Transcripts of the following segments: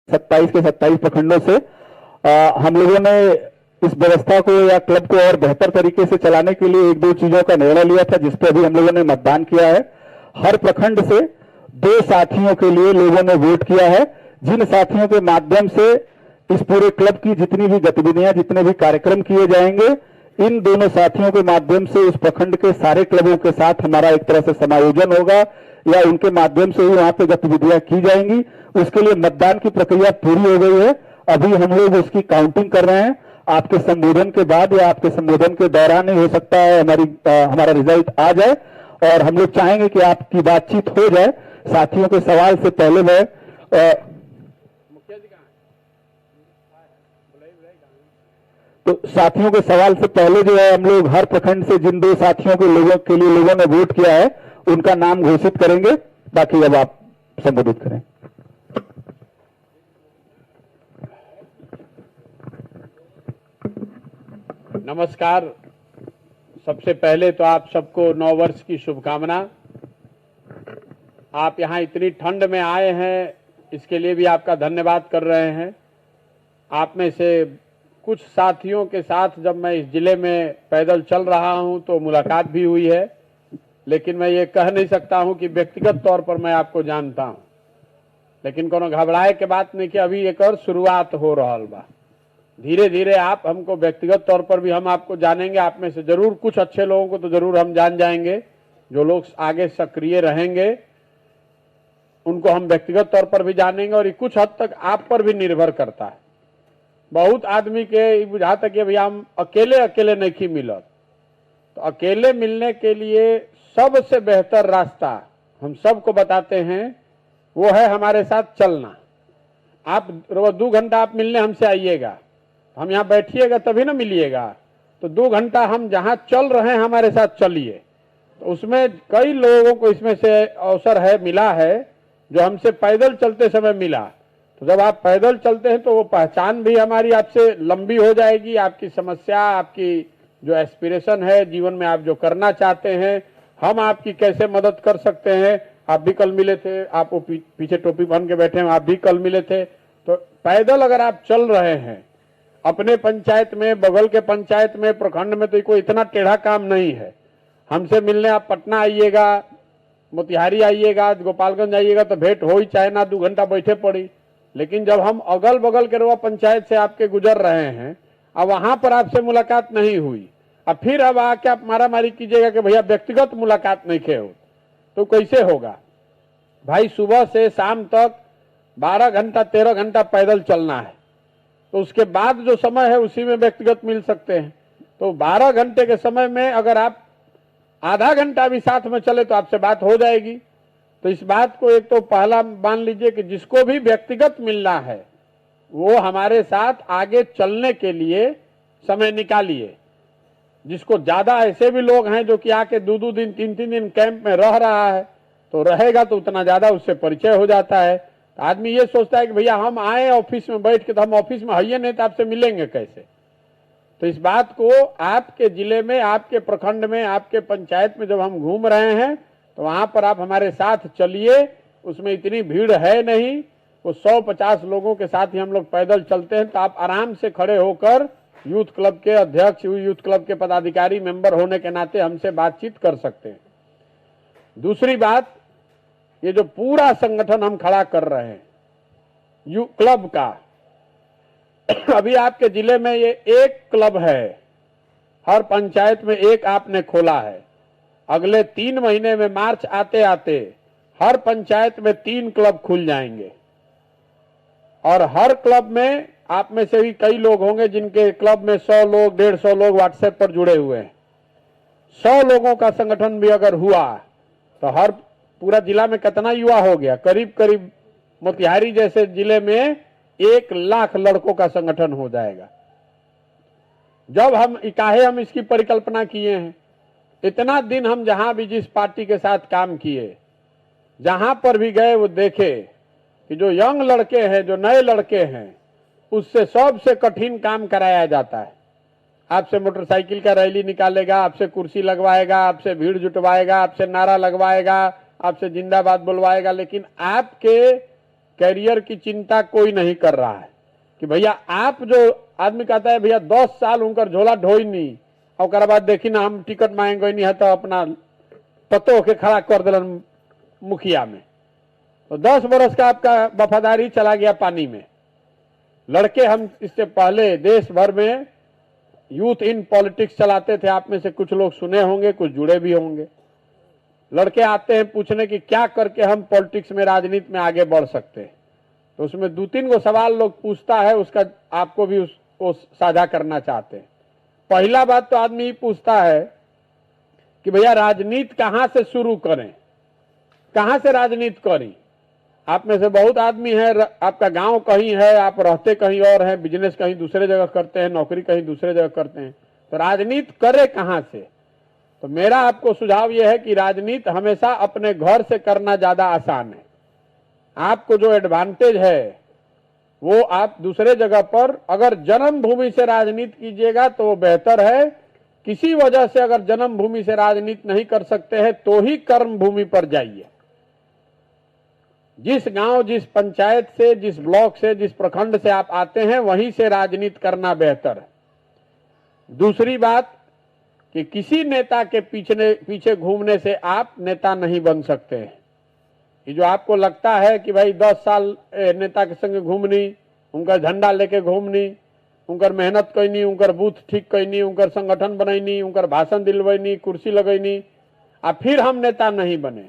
27 के 27 प्रखंडों से हम लोगों ने इस व्यवस्था को या क्लब को और बेहतर तरीके से चलाने के लिए एक दो चीजों का निर्णय लिया था, जिस पर अभी हम लोगों ने मतदान किया है। हर प्रखंड से 2 साथियों के लिए लोगों ने वोट किया है, जिन साथियों के माध्यम से इस पूरे क्लब की जितनी भी गतिविधियां, जितने भी कार्यक्रम किए जाएंगे, इन दोनों साथियों के माध्यम से उस प्रखंड के सारे क्लबों के साथ हमारा एक तरह से समायोजन होगा या उनके माध्यम से ही वहां पे गतिविधियां की जाएंगी। उसके लिए मतदान की प्रक्रिया पूरी हो गई है। अभी हम लोग उसकी काउंटिंग कर रहे हैं। आपके संबोधन के बाद या आपके संबोधन के दौरान ही हो सकता है हमारा रिजल्ट आ जाए, और हम लोग चाहेंगे कि आपकी बातचीत हो जाए। साथियों के सवाल से पहले मैं तो साथियों के सवाल से पहले जो है हम लोग हर प्रखंड से जिन 2 साथियों के लिए लोगों ने वोट किया है उनका नाम घोषित करेंगे। बाकी अब आप संबोधित करें। नमस्कार। सबसे पहले तो आप सबको नव वर्ष की शुभकामना। आप यहाँ इतनी ठंड में आए हैं, इसके लिए भी आपका धन्यवाद कर रहे हैं। आप में से कुछ साथियों के साथ जब मैं इस जिले में पैदल चल रहा हूं तो मुलाकात भी हुई है, लेकिन मैं ये कह नहीं सकता हूं कि व्यक्तिगत तौर पर मैं आपको जानता हूं। लेकिन कोनो घबराए के बात नहीं कि अभी एक और शुरुआत हो रहा बा। धीरे धीरे आप हमको व्यक्तिगत तौर पर भी हम आपको जानेंगे। आप में से जरूर कुछ अच्छे लोगों को तो जरूर हम जान जाएंगे। जो लोग आगे सक्रिय रहेंगे उनको हम व्यक्तिगत तौर पर भी जानेंगे, और ये कुछ हद तक आप पर भी निर्भर करता है। बहुत आदमी के बुझाता कि भैया हम अकेले नहीं मिलत, तो अकेले मिलने के लिए सबसे बेहतर रास्ता हम सबको बताते हैं, वो है हमारे साथ चलना। आप रोज 2 घंटा आप मिलने हमसे आइएगा, हम यहाँ बैठिएगा तभी ना मिलिएगा। तो 2 घंटा हम जहाँ चल रहे हैं हमारे साथ चलिए। तो उसमें कई लोगों को इसमें से अवसर है, मिला है, जो हमसे पैदल चलते समय मिला। तो जब आप पैदल चलते हैं तो वो पहचान भी हमारी आपसे लंबी हो जाएगी। आपकी समस्या, आपकी जो एस्पिरेशन है जीवन में, आप जो करना चाहते हैं, हम आपकी कैसे मदद कर सकते हैं। आप भी कल मिले थे, आप वो पीछे टोपी पहन के बैठे हैं, आप भी कल मिले थे। तो पैदल अगर आप चल रहे हैं अपने पंचायत में, बगल के पंचायत में, प्रखंड में, तो कोई इतना टेढ़ा काम नहीं है। हमसे मिलने आप पटना आइएगा, मोतिहारी आइएगा, गोपालगंज आइएगा, तो भेंट हो ही, चाहे ना 2 घंटा बैठे पड़ी। लेकिन जब हम अगल बगल के रोआ पंचायत से आपके गुजर रहे हैं, अब वहां पर आपसे मुलाकात नहीं हुई, अब फिर अब आके आप मारा मारी कीजिएगा कि भैया व्यक्तिगत मुलाकात नहीं खे हो, तो कैसे होगा भाई। सुबह से शाम तक 12 घंटा 13 घंटा पैदल चलना है, तो उसके बाद जो समय है उसी में व्यक्तिगत मिल सकते हैं। तो 12 घंटे के समय में अगर आप आधा घंटा भी साथ में चले तो आपसे बात हो जाएगी। तो इस बात को एक तो पहला मान लीजिए कि जिसको भी व्यक्तिगत मिलना है वो हमारे साथ आगे चलने के लिए समय निकालिए। जिसको ज्यादा ऐसे भी लोग हैं जो कि आके 2-2 दिन 3-3 दिन कैंप में रह रहा है, तो रहेगा तो उतना ज्यादा उससे परिचय हो जाता है। तो आदमी ये सोचता है कि भैया हम आए ऑफिस में बैठ के, तो हम ऑफिस में है नहीं तो आपसे मिलेंगे कैसे। तो इस बात को आपके जिले में, आपके प्रखंड में, आपके पंचायत में जब हम घूम रहे हैं तो वहां पर आप हमारे साथ चलिए। उसमें इतनी भीड़ है नहीं, वो 100-50 लोगों के साथ ही हम लोग पैदल चलते हैं। तो आप आराम से खड़े होकर यूथ क्लब के अध्यक्ष, यूथ क्लब के पदाधिकारी, मेंबर होने के नाते हमसे बातचीत कर सकते हैं। दूसरी बात, ये जो पूरा संगठन हम खड़ा कर रहे हैं यूथ क्लब का, अभी आपके जिले में ये एक क्लब है, हर पंचायत में एक आपने खोला है। अगले 3 महीने में मार्च आते आते हर पंचायत में 3 क्लब खुल जाएंगे, और हर क्लब में आप में से भी कई लोग होंगे जिनके क्लब में 100 लोग 150 लोग व्हाट्सएप पर जुड़े हुए हैं। 100 लोगों का संगठन भी अगर हुआ तो हर पूरा जिला में कितना युवा हो गया, करीब करीब मोतिहारी जैसे जिले में 1 लाख लड़कों का संगठन हो जाएगा। जब हम इसकी परिकल्पना किए हैं, इतना दिन हम जहां भी जिस पार्टी के साथ काम किए, जहां पर भी गए वो देखे कि जो यंग लड़के हैं, जो नए लड़के हैं, उससे सबसे कठिन काम कराया जाता है। आपसे मोटरसाइकिल का रैली निकालेगा, आपसे कुर्सी लगवाएगा, आपसे भीड़ जुटवाएगा, आपसे नारा लगवाएगा, आपसे जिंदाबाद बुलवाएगा, लेकिन आपके कैरियर की चिंता कोई नहीं कर रहा है कि भैया आप जो आदमी कहता है भैया 10 साल उनकर झोला ढोई नहीं और बाद देखी ना हम टिकट मांगे नहीं है तो अपना पतो होके खड़ा कर दिलन मुखिया में, तो 10 बरस का आपका वफादारी चला गया पानी में। लड़के हम इससे पहले देश भर में यूथ इन पॉलिटिक्स चलाते थे, आप में से कुछ लोग सुने होंगे, कुछ जुड़े भी होंगे। लड़के आते हैं पूछने कि क्या करके हम पॉलिटिक्स में, राजनीति में आगे बढ़ सकते हैं, तो उसमें 2-3 गो सवाल लोग पूछता है, उसका आपको भी उसको साझा करना चाहते हैं। पहला बात तो आदमी पूछता है कि भैया राजनीति कहां से शुरू करें, कहां से राजनीति करें। आप में से बहुत आदमी है, आपका गांव कहीं है, आप रहते कहीं और हैं, बिजनेस कहीं दूसरे जगह करते हैं, नौकरी कहीं दूसरे जगह करते हैं, तो राजनीति करे कहां से। तो मेरा आपको सुझाव यह है कि राजनीति हमेशा अपने घर से करना ज्यादा आसान है। आपको जो एडवांटेज है वो आप दूसरे जगह पर अगर जन्मभूमि से राजनीति कीजिएगा तो वो बेहतर है। किसी वजह से अगर जन्मभूमि से राजनीति नहीं कर सकते हैं तो ही कर्म भूमि पर जाइए। जिस गांव, जिस पंचायत से, जिस ब्लॉक से, जिस प्रखंड से आप आते हैं वहीं से राजनीति करना बेहतर है। दूसरी बात कि किसी नेता के पीछे घूमने से आप नेता नहीं बन सकते हैं। ये जो आपको लगता है कि भाई 10 साल नेता के संग घूमनी, उनका झंडा लेके घूमनी, उनकर मेहनत कैनी, उनकर बूथ ठीक कैनी, उनकर संगठन बनैनी, उनकर भाषण दिलवैनी, कुर्सी लगैनी, और फिर हम नेता नहीं बने,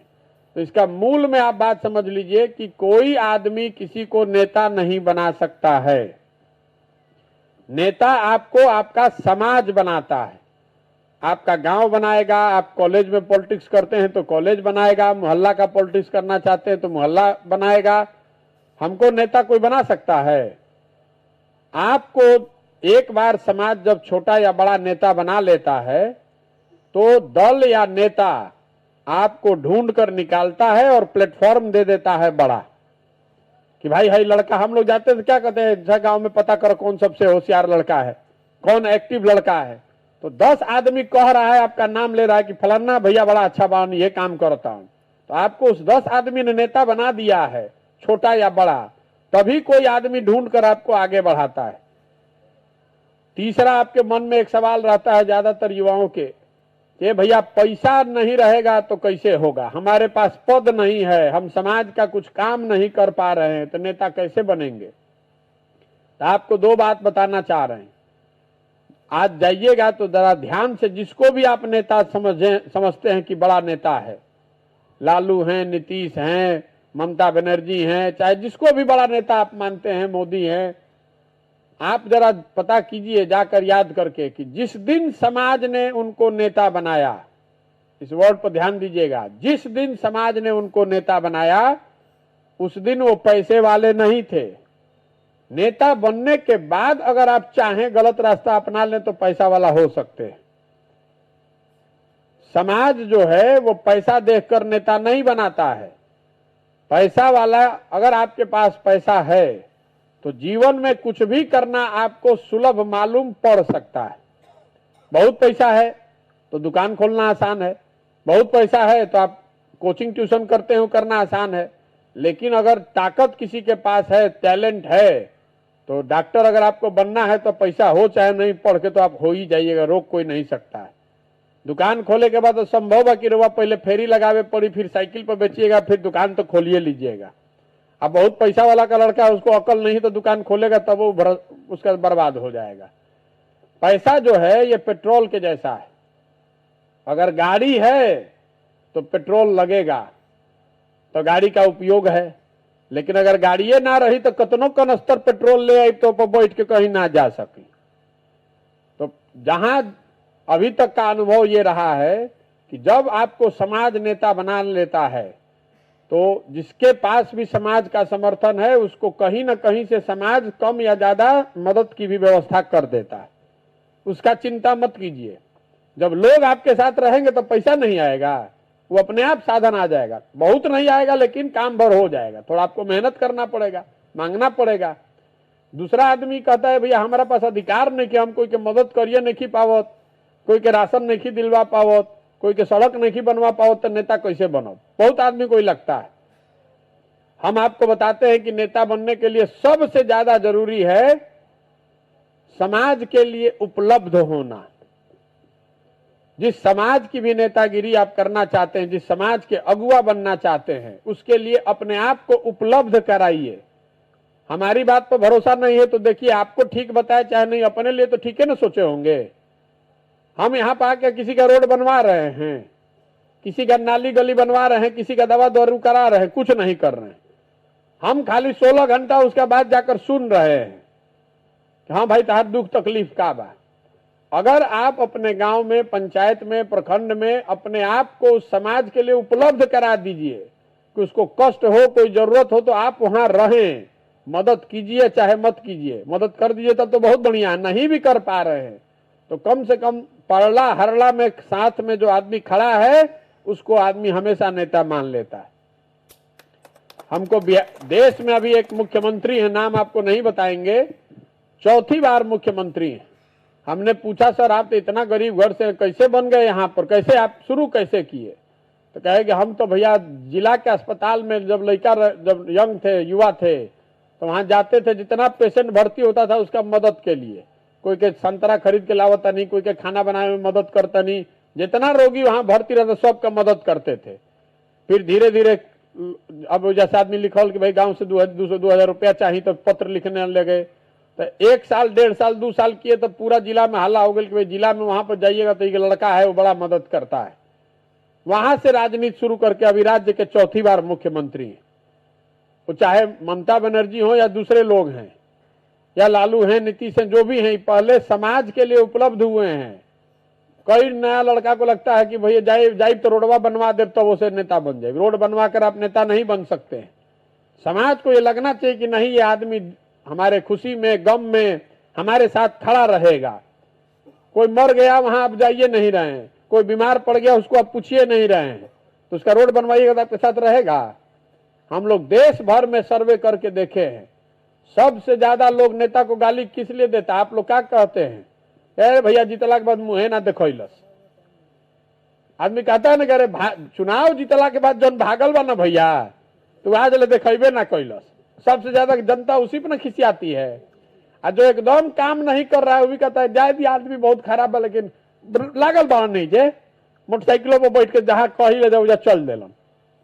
तो इसका मूल में आप बात समझ लीजिए कि कोई आदमी किसी को नेता नहीं बना सकता है। नेता आपको आपका समाज बनाता है, आपका गांव बनाएगा। आप कॉलेज में पॉलिटिक्स करते हैं तो कॉलेज बनाएगा, मोहल्ला का पॉलिटिक्स करना चाहते हैं तो मोहल्ला बनाएगा। हमको नेता कोई बना सकता है? आपको एक बार समाज जब छोटा या बड़ा नेता बना लेता है तो दल या नेता आपको ढूंढ कर निकालता है और प्लेटफॉर्म दे देता है बड़ा, कि भाई है लड़का। हम लोग जाते हैं तो क्या कहते हैं, गांव में पता करो कौन सबसे होशियार लड़का है, कौन एक्टिव लड़का है। तो 10 आदमी कह रहा है, आपका नाम ले रहा है कि फलाना भैया बड़ा अच्छा बान, ये काम करता हूं, तो आपको उस 10 आदमी ने नेता बना दिया है, छोटा या बड़ा, तभी कोई आदमी ढूंढ कर आपको आगे बढ़ाता है। तीसरा, आपके मन में एक सवाल रहता है ज्यादातर युवाओं के कि भैया पैसा नहीं रहेगा तो कैसे होगा, हमारे पास पद नहीं है, हम समाज का कुछ काम नहीं कर पा रहे हैं, तो नेता कैसे बनेंगे। तो आपको 2 बात बताना चाह रहे हैं। आज जाइएगा तो जरा ध्यान से, जिसको भी आप नेता समझते हैं कि बड़ा नेता है, लालू हैं, नीतीश हैं, ममता बनर्जी हैं, चाहे जिसको भी बड़ा नेता आप मानते हैं, मोदी हैं, आप जरा पता कीजिए जाकर याद करके कि जिस दिन समाज ने उनको नेता बनाया, इस वर्ड पर ध्यान दीजिएगा, जिस दिन समाज ने उनको नेता बनाया उस दिन वो पैसे वाले नहीं थे। नेता बनने के बाद अगर आप चाहें गलत रास्ता अपना लें तो पैसा वाला हो सकते हैं। समाज जो है वो पैसा देखकर नेता नहीं बनाता है। पैसा वाला, अगर आपके पास पैसा है तो जीवन में कुछ भी करना आपको सुलभ मालूम पड़ सकता है। बहुत पैसा है तो दुकान खोलना आसान है, बहुत पैसा है तो आप कोचिंग ट्यूशन करते हो, करना आसान है। लेकिन अगर ताकत किसी के पास है, टैलेंट है, तो डॉक्टर अगर आपको बनना है तो पैसा हो चाहे नहीं, पढ़ के तो आप हो ही जाइएगा, रोक कोई नहीं सकता है। दुकान खोले के बाद तो संभव है कि रुआ पहले फेरी लगावे पड़ी, फिर साइकिल पर बेचिएगा, फिर दुकान तो खोलिए लीजिएगा। अब बहुत पैसा वाला का लड़का है, उसको अकल नहीं तो दुकान खोलेगा तब वो उसका बर्बाद हो जाएगा। पैसा जो है ये पेट्रोल के जैसा है, अगर गाड़ी है तो पेट्रोल लगेगा तो गाड़ी का उपयोग है, लेकिन अगर गाड़िए ना रही तो कतनो कनस्तर पेट्रोल ले आई तो बैठ के कहीं ना जा सकी। तो जहां अभी तक का अनुभव ये रहा है कि जब आपको समाज नेता बना लेता है तो जिसके पास भी समाज का समर्थन है उसको कहीं ना कहीं से समाज कम या ज्यादा मदद की भी व्यवस्था कर देता है। उसका चिंता मत कीजिए। जब लोग आपके साथ रहेंगे तो पैसा नहीं आएगा, वो अपने आप साधन आ जाएगा। बहुत नहीं आएगा लेकिन काम भर हो जाएगा। थोड़ा आपको मेहनत करना पड़ेगा, मांगना पड़ेगा। दूसरा आदमी कहता है भैया हमारा पास अधिकार नहीं कि हम कोई के मदद करिए नहीं पावत, कोई के राशन नहीं दिलवा पावत, कोई के सड़क नहीं बनवा पाओ, तो नेता कैसे बनो। बहुत आदमी को लगता है। हम आपको बताते हैं कि नेता बनने के लिए सबसे ज्यादा जरूरी है समाज के लिए उपलब्ध होना। जिस समाज की भी नेतागिरी आप करना चाहते हैं, जिस समाज के अगुवा बनना चाहते हैं, उसके लिए अपने आप को उपलब्ध कराइए। हमारी बात पर भरोसा नहीं है तो देखिए, आपको ठीक बताया चाहे नहीं, अपने लिए तो ठीक है ना सोचे होंगे। हम यहां पर आके किसी का रोड बनवा रहे हैं, किसी का नाली गली बनवा रहे हैं, किसी का दवा दारू करा रहे हैं, कुछ नहीं कर रहे हैं। हम खाली 16 घंटा उसका बाद जाकर सुन रहे हैं कि हाँ भाई तार दुख तकलीफ का बा। अगर आप अपने गांव में, पंचायत में, प्रखंड में अपने आप को समाज के लिए उपलब्ध करा दीजिए कि उसको कष्ट हो, कोई जरूरत हो तो आप वहां रहें, मदद कीजिए चाहे मत कीजिए। मदद कर दीजिए तब तो बहुत बढ़िया, नहीं भी कर पा रहे हैं तो कम से कम पड़ला हरला में साथ में जो आदमी खड़ा है उसको आदमी हमेशा नेता मान लेता है। हमको देश में अभी एक मुख्यमंत्री है, नाम आपको नहीं बताएंगे, 4थी बार मुख्यमंत्री है। हमने पूछा सर आप तो इतना गरीब घर से कैसे बन गए यहाँ पर, कैसे आप शुरू कैसे किए? तो कहे कि हम तो भैया जिला के अस्पताल में जब जब यंग थे, युवा थे, तो वहां जाते थे, जितना पेशेंट भर्ती होता था उसका मदद के लिए, कोई के संतरा खरीद के लावता नहीं, कोई के खाना बनाने में मदद करता नहीं, जितना रोगी वहां भर्ती रहता सबका मदद करते थे। फिर धीरे धीरे अब जैसे आदमी लिखल कि भाई गांव से 200-2,000 रुपया चाहिए तो पत्र लिखने लगे, तो 1 साल 1.5 साल 2 साल किए तो पूरा जिला में हल्ला हो गया कि भाई जिला में वहां पर जाइएगा तो एक लड़का है वो बड़ा मदद करता है। वहां से राजनीति शुरू करके अभी राज्य के 4थी बार मुख्यमंत्री हैं। वो चाहे ममता बनर्जी हो या दूसरे लोग हैं या लालू हैं, नीतीश हैं, जो भी हैं, पहले समाज के लिए उपलब्ध हुए हैं। कई नया लड़का को लगता है कि भैया जाए तो रोडवा बनवा दे तो वो से नेता बन जाए। रोड बनवा कर आप नेता नहीं बन सकते हैं। समाज को ये लगना चाहिए कि नहीं, ये आदमी हमारे खुशी में गम में हमारे साथ खड़ा रहेगा। कोई मर गया वहां आप जाइए नहीं रहे हैं, कोई बीमार पड़ गया उसको आप पूछिए नहीं रहे हैं, तो उसका रोड बनवाइएगा तो आपके साथ रहेगा। हम लोग देश भर में सर्वे करके देखे हैं, सबसे ज्यादा लोग नेता को गाली किस लिए देता है? आप लोग क्या कहते हैं? अरे भैया जीतला के बाद मुंह ना देखलस। आदमी कहता है ना कि अरे चुनाव जीतला के बाद जन भागल बा ना भैया, तो आज ले देखेबे ना कैलस। सबसे ज्यादा जनता उसी पर ना खिसियाती है। और जो एकदम काम नहीं कर रहा है वो भी कहता है जाए भी आदमी बहुत खराब है, लेकिन लागल बा नहीं जे मोटरसाइकिलों पर बैठ के जहां कही ले जाओ चल देलन,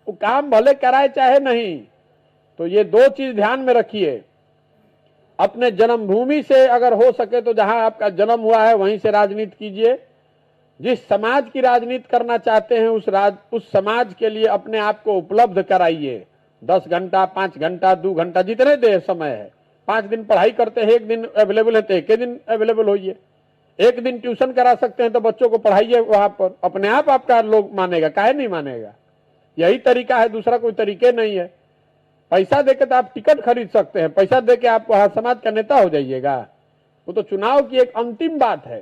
वो काम भले कराए चाहे नहीं। तो ये 2 चीज ध्यान में रखिए। अपने जन्मभूमि से अगर हो सके तो जहां आपका जन्म हुआ है वहीं से राजनीति कीजिए। जिस समाज की राजनीति करना चाहते हैं उस समाज के लिए अपने आप को उपलब्ध कराइए। 10 घंटा, 5 घंटा, 2 घंटा, जितने देर समय है। 5 दिन पढ़ाई करते हैं, 1 दिन अवेलेबल है तो 1 दिन अवेलेबल होइए। 1 दिन ट्यूशन करा सकते हैं तो बच्चों को पढ़ाइए वहां पर, अपने आप आपका लोग मानेगा, काहे नहीं मानेगा? यही तरीका है, दूसरा कोई तरीके नहीं है। पैसा देके तो आप टिकट खरीद सकते हैं, पैसा देके आप वहां समाज का नेता हो जाइएगा? वो तो चुनाव की एक अंतिम बात है।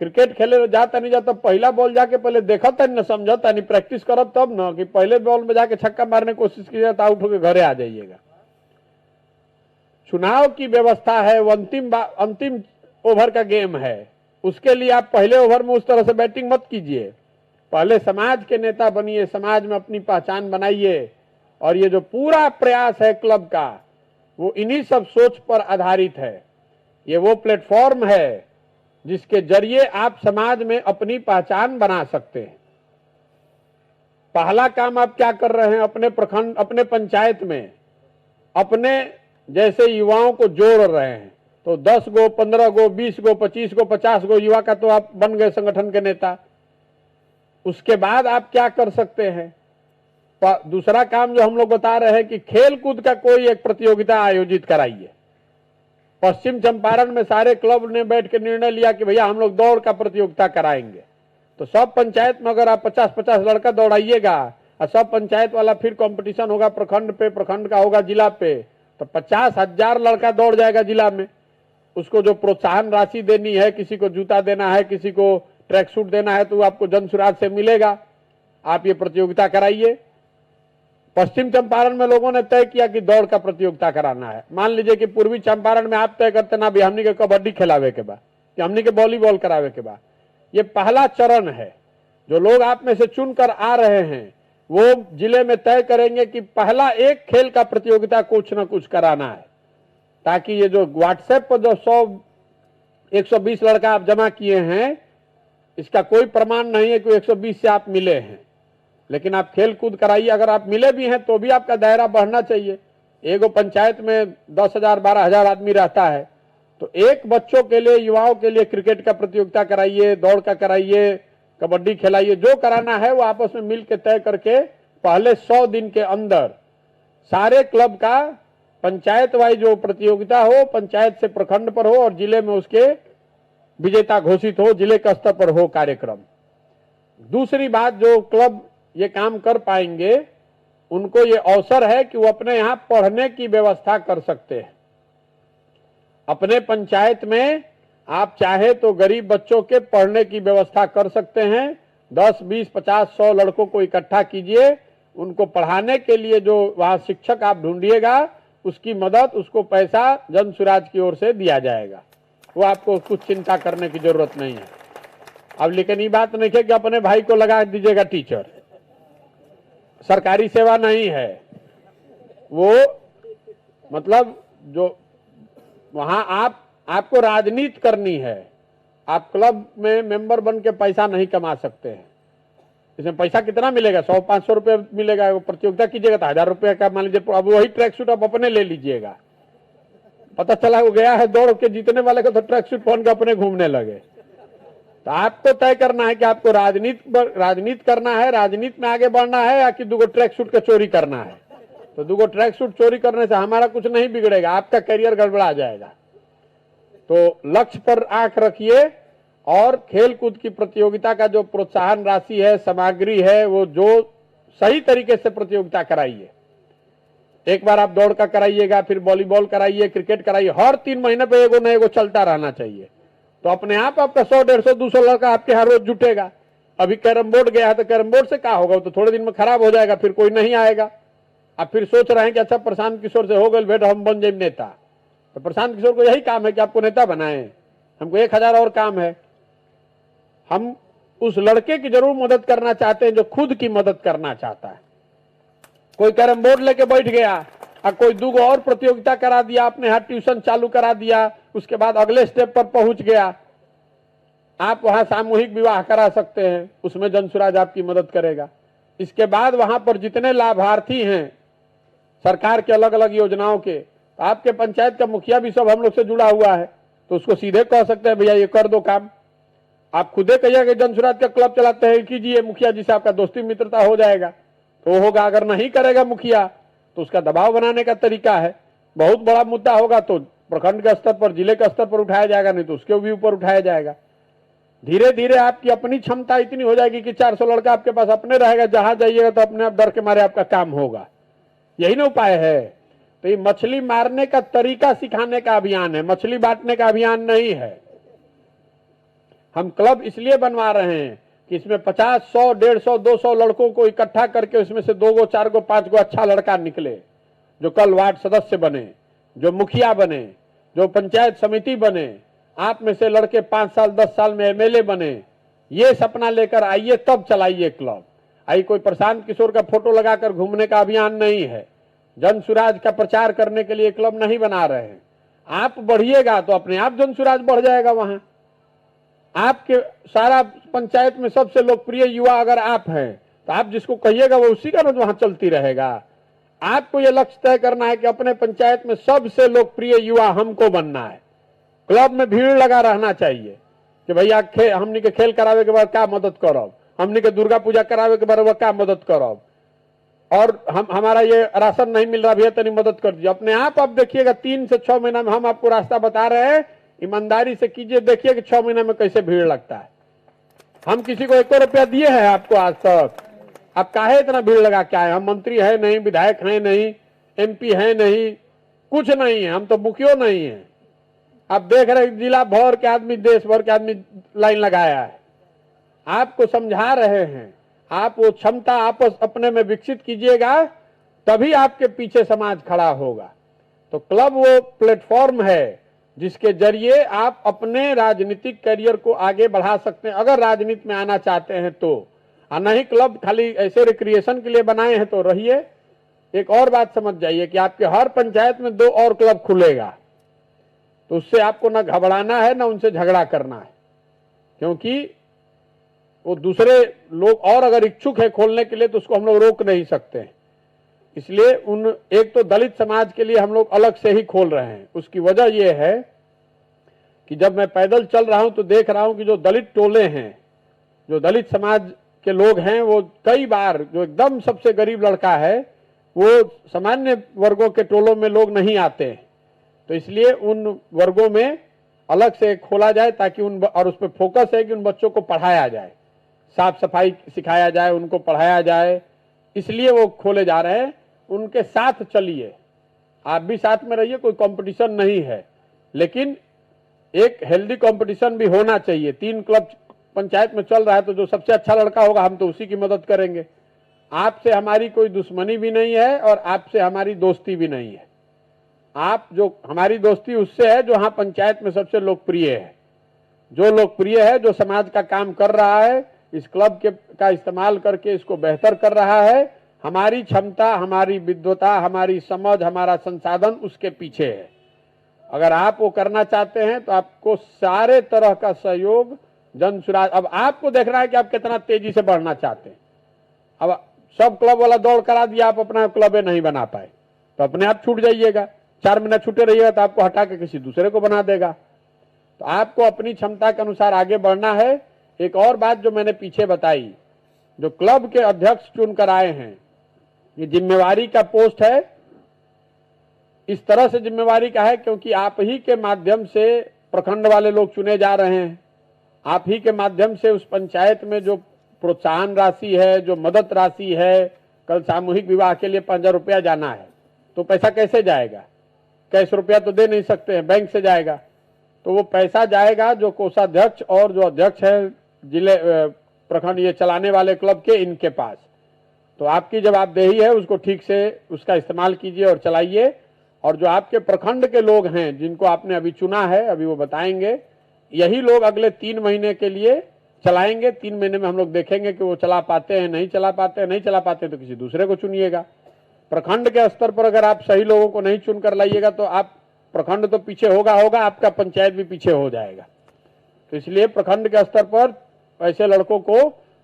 क्रिकेट खेले जाता नहीं जाता, पहला बॉल जाके पहले देखता नहीं, समझता नहीं, प्रैक्टिस करब तब ना कि पहले बॉल में जाके छक्का मारने की कोशिश कीजिएगा तो आउट होकर घरे आ जाइएगा। चुनाव की व्यवस्था है, वो अंतिम ओवर का गेम है। उसके लिए आप पहले ओवर में उस तरह से बैटिंग मत कीजिए। पहले समाज के नेता बनिए, समाज में अपनी पहचान बनाइए। और ये जो पूरा प्रयास है क्लब का, वो इन्हीं सब सोच पर आधारित है। ये वो प्लेटफॉर्म है जिसके जरिए आप समाज में अपनी पहचान बना सकते हैं। पहला काम आप क्या कर रहे हैं? अपने प्रखंड, अपने पंचायत में अपने जैसे युवाओं को जोड़ रहे हैं। तो 10 गो, 15 गो, 20 गो, 25 गो, 50 गो युवा का तो आप बन गए संगठन के नेता। उसके बाद आप क्या कर सकते हैं? दूसरा काम जो हम लोग बता रहे हैं कि खेल कूद का कोई एक प्रतियोगिता आयोजित कराइए। पश्चिम चंपारण में सारे क्लब ने बैठ के निर्णय लिया कि भैया हम लोग दौड़ का प्रतियोगिता कराएंगे। तो सब पंचायत में अगर आप 50-50 लड़का दौड़ाइएगा और सब पंचायत वाला फिर कंपटीशन होगा प्रखंड पे, प्रखंड का होगा जिला पे, तो 50,000 लड़का दौड़ जाएगा जिला में। उसको जो प्रोत्साहन राशि देनी है, किसी को जूता देना है, किसी को ट्रैक सूट देना है, तो आपको जन सुराज से मिलेगा। आप ये प्रतियोगिता कराइए। पश्चिम चंपारण में लोगों ने तय किया कि दौड़ का प्रतियोगिता कराना है। मान लीजिए कि पूर्वी चंपारण में आप तय करते ना भी हमनी के कबड्डी खिलावे के बाद, हमनी के वॉलीबॉल करावे के बाद। ये पहला चरण है। जो लोग आप में से चुनकर आ रहे हैं वो जिले में तय करेंगे कि पहला एक खेल का प्रतियोगिता कुछ ना कुछ कराना है, ताकि ये जो व्हाट्सएप पर जो 120 लड़का आप जमा किए हैं, इसका कोई प्रमाण नहीं है कि 120 से आप मिले हैं, लेकिन आप खेल कूद कराइए। अगर आप मिले भी हैं तो भी आपका दायरा बढ़ना चाहिए। एगो पंचायत में 10,000 12,000 आदमी रहता है, तो एक बच्चों के लिए, युवाओं के लिए क्रिकेट का प्रतियोगिता कराइए, दौड़ का कराइए, कबड्डी खिलाइए, जो कराना है वो आपस में मिल के तय करके पहले 100 दिन के अंदर सारे क्लब का पंचायत वाइज जो प्रतियोगिता हो, पंचायत से प्रखंड पर हो और जिले में उसके विजेता घोषित हो, जिले के स्तर पर हो कार्यक्रम। दूसरी बात, जो क्लब ये काम कर पाएंगे उनको ये अवसर है कि वो अपने यहां पढ़ने की व्यवस्था कर सकते हैं। अपने पंचायत में आप चाहे तो गरीब बच्चों के पढ़ने की व्यवस्था कर सकते हैं। 10, 20, 50, 100 लड़कों को इकट्ठा कीजिए, उनको पढ़ाने के लिए जो वहां शिक्षक आप ढूंढिएगा उसकी मदद, उसको पैसा जन सुराज की ओर से दिया जाएगा। वो आपको कुछ चिंता करने की जरूरत नहीं है। अब लेकिन ये बात नहीं है कि अपने भाई को लगा दीजिएगा टीचर, सरकारी सेवा नहीं है वो। मतलब जो वहां आपको राजनीति करनी है, आप क्लब में मेंबर बन के पैसा नहीं कमा सकते हैं। इसमें पैसा कितना मिलेगा? 100-500 रुपये मिलेगा। वो प्रतियोगिता कीजिएगा तो 1000 रुपये का मान लीजिए। अब वही ट्रैक सूट आप अपने ले लीजिएगा, पता चला वो गया है दौड़ के जीतने वाले को तो ट्रैक सूट पहन के अपने घूमने लगे। तो आपको तय करना है कि आपको राजनीति करना है, राजनीति में आगे बढ़ना है, या कि 2 ट्रैक सूट का चोरी करना है। तो 2 ट्रैक सूट चोरी करने से हमारा कुछ नहीं बिगड़ेगा, आपका करियर गड़बड़ा जाएगा। तो लक्ष्य पर आंख रखिए और खेल कूद की प्रतियोगिता का जो प्रोत्साहन राशि है, सामग्री है, वो जो सही तरीके से प्रतियोगिता कराइए। एक बार आप दौड़ का कराइएगा, फिर वॉलीबॉल कराइए, क्रिकेट कराइए, हर 3 महीने पे एगो न एगो चलता रहना चाहिए। तो अपने आप आपका 100, 150, 200 लड़का आपके हर रोज जुटेगा। अभी कैरम बोर्ड गया है तो कैरम बोर्ड से क्या होगा? तो थोड़े दिन में खराब हो जाएगा, फिर कोई नहीं आएगा। अब फिर सोच रहे हैं कि अच्छा प्रशांत किशोर से हो गए भेंट, हम बन जाए नेता। तो प्रशांत किशोर को यही काम है कि आपको नेता बनाए, हमको 1000 और काम है। हम उस लड़के की जरूर मदद करना चाहते हैं जो खुद की मदद करना चाहता है। कोई कैरम बोर्ड लेके बैठ गया और कोई 2 और प्रतियोगिता करा दिया, अपने यहाँ ट्यूशन चालू करा दिया, उसके बाद अगले स्टेप पर पहुंच गया। आप वहां सामूहिक विवाह करा सकते हैं, उसमें जनसुराज आपकी मदद करेगा। इसके बाद वहां पर जितने लाभार्थी हैं सरकार के अलग अलग योजनाओं के, तो आपके पंचायत का मुखिया भी सब हम लोग से जुड़ा हुआ है, तो उसको सीधे कह सकते हैं भैया ये कर दो काम। आप खुदे कहिए कि जनसुराज का क्लब चलाते हैं, कीजिए, मुखिया जी से आपका दोस्ती मित्रता हो जाएगा तो होगा। अगर नहीं करेगा मुखिया तो उसका दबाव बनाने का तरीका है। बहुत बड़ा मुद्दा होगा तो प्रखंड के स्तर पर, जिले के स्तर पर उठाया जाएगा, नहीं तो उसके भी ऊपर उठाया जाएगा। धीरे धीरे आपकी अपनी क्षमता इतनी हो जाएगी कि 400 लड़का आपके पास अपने रहेगा, जहां जाइएगा तो अपने आप डर के मारे आपका काम होगा। यही ना उपाय है। तो ये मछली मारने का तरीका सिखाने का अभियान है, मछली बांटने का अभियान नहीं है। हम क्लब इसलिए बनवा रहे हैं कि इसमें 50, 100, 150, 200 लड़कों को इकट्ठा करके उसमें से 2 गो, 4 गो, 5 गो अच्छा लड़का निकले, जो कल वार्ड सदस्य बने, जो मुखिया बने, जो पंचायत समिति बने, आप में से लड़के 5 साल 10 साल में एमएलए बने। ये सपना लेकर आइए, तब चलाइए क्लब। आई कोई प्रशांत किशोर का फोटो लगाकर घूमने का अभियान नहीं है। जनसुराज का प्रचार करने के लिए क्लब नहीं बना रहे हैं। आप बढ़िएगा तो अपने आप जनसुराज बढ़ जाएगा। वहां आपके सारा पंचायत में सबसे लोकप्रिय युवा अगर आप हैं तो आप जिसको कहिएगा वो उसी का रोज वहां चलती रहेगा। आपको यह लक्ष्य तय करना है कि अपने पंचायत में सबसे लोकप्रिय युवा हमको बनना है। क्लब में भीड़ लगा रहना चाहिए कि भैया हमनी के खेल करावे के बाद क्या मदद करब, हमनी के दुर्गा पूजा करावे के बाद क्या मदद करब, और हमारा ये राशन नहीं मिल रहा भैया तनी मदद कर दीजिए। अपने आप देखिएगा 3 से 6 महीना में हम आपको रास्ता बता रहे हैं, ईमानदारी से कीजिए, देखिए कि 6 महीने में कैसे भीड़ लगता है। हम किसी को 1 रुपया दिए हैं आपको आज तक? आप काहे इतना भीड़ लगा के आए? हम मंत्री है नहीं, विधायक है नहीं, एमपी है नहीं, कुछ नहीं है, हम तो मुखियो नहीं है। आप देख रहे जिला भर के आदमी, देश भर के आदमी लाइन लगाया है। आपको समझा रहे हैं, आप वो क्षमता आपस अपने में विकसित कीजिएगा, तभी आपके पीछे समाज खड़ा होगा। तो क्लब वो प्लेटफॉर्म है जिसके जरिए आप अपने राजनीतिक करियर को आगे बढ़ा सकते हैं। अगर राजनीति में आना चाहते हैं तो हाँ, नहीं क्लब खाली ऐसे रिक्रिएशन के लिए बनाए हैं तो रहिए। एक और बात समझ जाइए कि आपके हर पंचायत में 2 और क्लब खुलेगा, तो उससे आपको ना घबराना है ना उनसे झगड़ा करना है, क्योंकि वो दूसरे लोग और अगर इच्छुक है खोलने के लिए तो उसको हम लोग रोक नहीं सकते हैं। इसलिए एक तो दलित समाज के लिए हम लोग अलग से ही खोल रहे हैं। उसकी वजह यह है कि जब मैं पैदल चल रहा हूं तो देख रहा हूं कि जो दलित टोले हैं, जो दलित समाज के लोग हैं, वो कई बार जो एकदम सबसे गरीब लड़का है वो सामान्य वर्गों के टोलों में लोग नहीं आते हैं। तो इसलिए उन वर्गों में अलग से खोला जाए ताकि और उस पर फोकस है कि उन बच्चों को पढ़ाया जाए, साफ सफाई सिखाया जाए, उनको पढ़ाया जाए, इसलिए वो खोले जा रहे हैं। उनके साथ चलिए, आप भी साथ में रहिए, कोई कंपटीशन नहीं है, लेकिन एक हेल्दी कंपटीशन भी होना चाहिए। 3 क्लब पंचायत में चल रहा है तो जो सबसे अच्छा लड़का होगा हम तो उसी की मदद करेंगे। आपसे हमारी कोई दुश्मनी भी नहीं है और आपसे हमारी दोस्ती भी नहीं है। आप जो हमारी दोस्ती उससे है जो यहाँ पंचायत में सबसे लोकप्रिय है, जो लोकप्रिय है, जो समाज का काम कर रहा है, इस क्लब का इस्तेमाल करके इसको बेहतर कर रहा है। हमारी क्षमता, हमारी विद्वता, हमारी समझ, हमारा संसाधन उसके पीछे है। अगर आप वो करना चाहते हैं तो आपको सारे तरह का सहयोग जन सुराज। अब आपको देखना है कि आप कितना तेजी से बढ़ना चाहते हैं। अब सब क्लब वाला दौड़ करा दिया, आप अपना क्लब नहीं बना पाए तो अपने आप छूट जाइएगा। 4 महीना छूटे रहिएगा तो आपको हटा के किसी दूसरे को बना देगा। तो आपको अपनी क्षमता के अनुसार आगे बढ़ना है। एक और बात जो मैंने पीछे बताई, जो क्लब के अध्यक्ष चुनकर आए हैं, ये जिम्मेवारी का पोस्ट है। इस तरह से जिम्मेवारी का है क्योंकि आप ही के माध्यम से प्रखंड वाले लोग चुने जा रहे हैं। आप ही के माध्यम से उस पंचायत में जो प्रोत्साहन राशि है, जो मदद राशि है, कल सामूहिक विवाह के लिए 5,000 रुपया जाना है तो पैसा कैसे जाएगा? कैश रुपया तो दे नहीं सकते हैं, बैंक से जाएगा। तो वो पैसा जाएगा जो कोषाध्यक्ष और जो अध्यक्ष है जिले प्रखंड ये चलाने वाले क्लब के, इनके पास। तो आपकी जवाबदेही है उसको ठीक से उसका इस्तेमाल कीजिए और चलाइए। और जो आपके प्रखंड के लोग हैं जिनको आपने अभी चुना है, अभी वो बताएंगे, यही लोग अगले 3 महीने के लिए चलाएंगे। 3 महीने में हम लोग देखेंगे कि वो चला पाते हैं, नहीं चला पाते हैं। नहीं चला पाते तो किसी दूसरे को चुनिएगा। प्रखंड के स्तर पर अगर आप सही लोगों को नहीं चुनकर लाइएगा तो आप प्रखंड तो पीछे होगा, आपका पंचायत भी पीछे हो जाएगा। तो इसलिए प्रखंड के स्तर पर ऐसे लड़कों को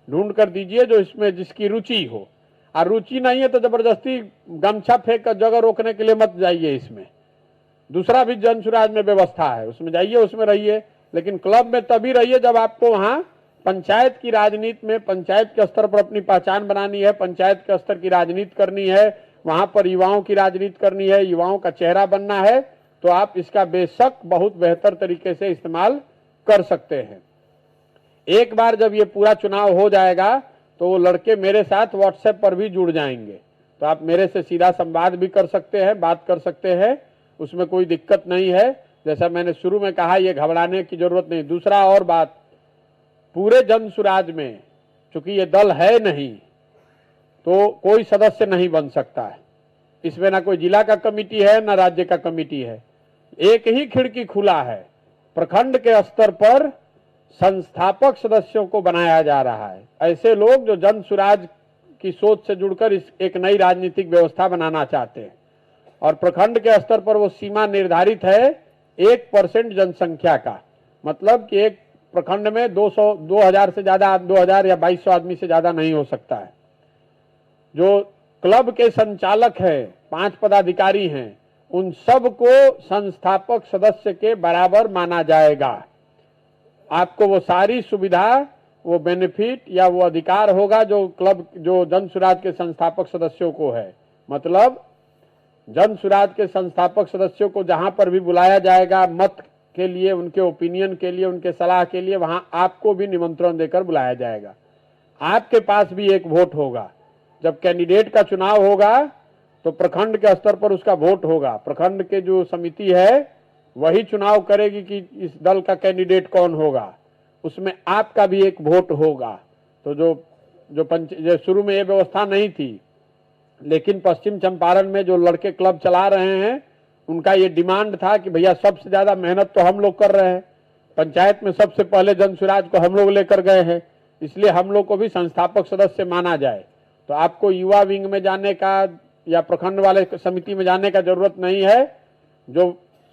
ढूंढ कर दीजिए जो इसमें जिसकी रुचि हो। और रुचि नहीं है तो जबरदस्ती गमछा फेंक कर जगह रोकने के लिए मत जाइए। इसमें दूसरा भी जन सुराज में व्यवस्था है, उसमें जाइए, उसमें रहिए। लेकिन क्लब में तभी रहिए जब आपको वहां पंचायत की राजनीति में, पंचायत के स्तर पर अपनी पहचान बनानी है, पंचायत के स्तर की राजनीति करनी है, वहां पर युवाओं की राजनीति करनी है, युवाओं का चेहरा बनना है, तो आप इसका बेशक बहुत बेहतर तरीके से इस्तेमाल कर सकते हैं। एक बार जब ये पूरा चुनाव हो जाएगा तो वो लड़के मेरे साथ व्हाट्सएप पर भी जुड़ जाएंगे, तो आप मेरे से सीधा संवाद भी कर सकते हैं, बात कर सकते हैं, उसमें कोई दिक्कत नहीं है। जैसा मैंने शुरू में कहा, ये घबराने की जरूरत नहीं। दूसरा और बात, पूरे जन सुराज में चूंकि ये दल है नहीं तो कोई सदस्य नहीं बन सकता है। इसमें ना कोई जिला का कमेटी है ना राज्य का कमेटी है। एक ही खिड़की खुला है, प्रखंड के स्तर पर संस्थापक सदस्यों को बनाया जा रहा है। ऐसे लोग जो जन सुराज की सोच से जुड़कर इस एक नई राजनीतिक व्यवस्था बनाना चाहते हैं। और प्रखंड के स्तर पर वो सीमा निर्धारित है 1% जनसंख्या का, मतलब कि एक प्रखंड में 2000 से ज्यादा, 2000 या 2200 आदमी से ज्यादा नहीं हो सकता है। जो क्लब के संचालक है, 5 पदाधिकारी हैं, उन सब को संस्थापक सदस्य के बराबर माना जाएगा। आपको वो सारी सुविधा, वो बेनिफिट या वो अधिकार होगा जो क्लब, जो जन सुराज के संस्थापक सदस्यों को है। मतलब जन सुराज के संस्थापक सदस्यों को जहां पर भी बुलाया जाएगा मत के लिए, उनके ओपिनियन के लिए, उनके सलाह के लिए, वहां आपको भी निमंत्रण देकर बुलाया जाएगा। आपके पास भी एक वोट होगा। जब कैंडिडेट का चुनाव होगा तो प्रखंड के स्तर पर उसका वोट होगा। प्रखंड के जो समिति है वही चुनाव करेगी कि इस दल का कैंडिडेट कौन होगा, उसमें आपका भी एक वोट होगा। तो जो शुरू में ये व्यवस्था नहीं थी, लेकिन पश्चिम चंपारण में जो लड़के क्लब चला रहे हैं उनका ये डिमांड था कि भैया सबसे ज्यादा मेहनत तो हम लोग कर रहे हैं, पंचायत में सबसे पहले जन सुराज को हम लोग लेकर गए हैं, इसलिए हम लोग को भी संस्थापक सदस्य माना जाए। तो आपको युवा विंग में जाने का या प्रखंड वाले समिति में जाने का जरूरत नहीं है। जो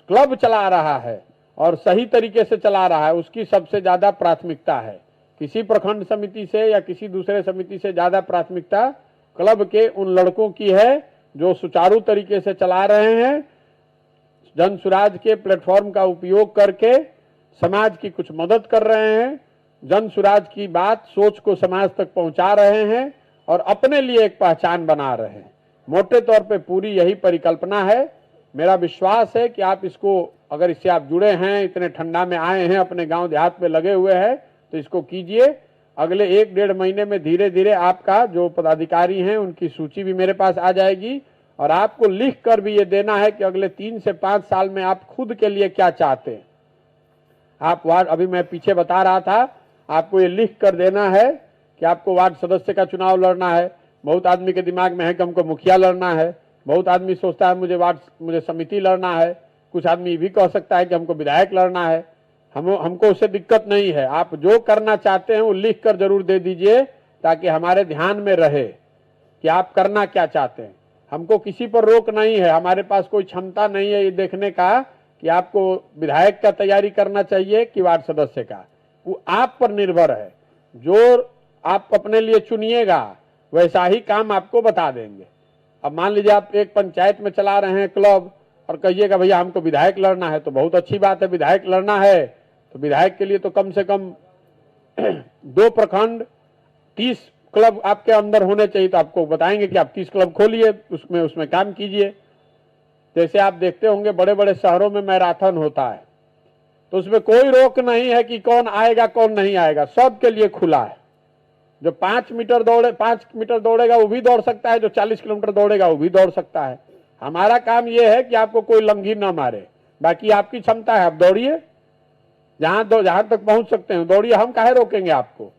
क्लब चला रहा है और सही तरीके से चला रहा है उसकी सबसे ज्यादा प्राथमिकता है। किसी प्रखंड समिति से या किसी दूसरे समिति से ज्यादा प्राथमिकता क्लब के उन लड़कों की है जो सुचारू तरीके से चला रहे हैं, जन सुराज के प्लेटफॉर्म का उपयोग करके समाज की कुछ मदद कर रहे हैं, जन सुराज की बात सोच को समाज तक पहुंचा रहे हैं और अपने लिए एक पहचान बना रहे हैं। मोटे तौर पे पूरी यही परिकल्पना है। मेरा विश्वास है कि आप इसको, अगर इससे आप जुड़े हैं, इतने ठंडा में आए हैं, अपने गांव देहात में लगे हुए हैं, तो इसको कीजिए। अगले 1-1.5 महीने में धीरे धीरे आपका जो पदाधिकारी हैं उनकी सूची भी मेरे पास आ जाएगी और आपको लिख कर भी ये देना है कि अगले 3 से 5 साल में आप खुद के लिए क्या चाहते हैं। आप वार्ड, अभी मैं पीछे बता रहा था, आपको ये लिख कर देना है कि आपको वार्ड सदस्य का चुनाव लड़ना है। बहुत आदमी के दिमाग में है कि हमको मुखिया लड़ना है, बहुत आदमी सोचता है मुझे समिति लड़ना है, कुछ आदमी भी कह सकता है कि हमको विधायक लड़ना है। हमको उससे दिक्कत नहीं है। आप जो करना चाहते हैं वो लिख कर जरूर दे दीजिए ताकि हमारे ध्यान में रहे कि आप करना क्या चाहते हैं। हमको किसी पर रोक नहीं है, हमारे पास कोई क्षमता नहीं है ये देखने का कि आपको विधायक का तैयारी करना चाहिए कि वार्ड सदस्य का। वो आप पर निर्भर है। जो आप अपने लिए चुनिएगा वैसा ही काम आपको बता देंगे। अब मान लीजिए आप एक पंचायत में चला रहे हैं क्लब और कहिएगा भैया हमको विधायक लड़ना है, तो बहुत अच्छी बात है। विधायक लड़ना है तो विधायक के लिए तो कम से कम 2 प्रखंड 30 क्लब आपके अंदर होने चाहिए। तो आपको बताएंगे कि आप 30 क्लब खोलिए, उसमें काम कीजिए। जैसे आप देखते होंगे बड़े बड़े शहरों में मैराथन होता है, तो उसमें कोई रोक नहीं है कि कौन आएगा कौन नहीं आएगा, सबके लिए खुला है। जो 5 मीटर दौड़ेगा वो भी दौड़ सकता है, जो 40 किलोमीटर दौड़ेगा वो भी दौड़ सकता है। हमारा काम यह है कि आपको कोई लंघी न मारे, बाकी आपकी क्षमता है, आप दौड़िए, जहां तक पहुंच सकते हैं दौड़िए, हम काहे रोकेंगे आपको।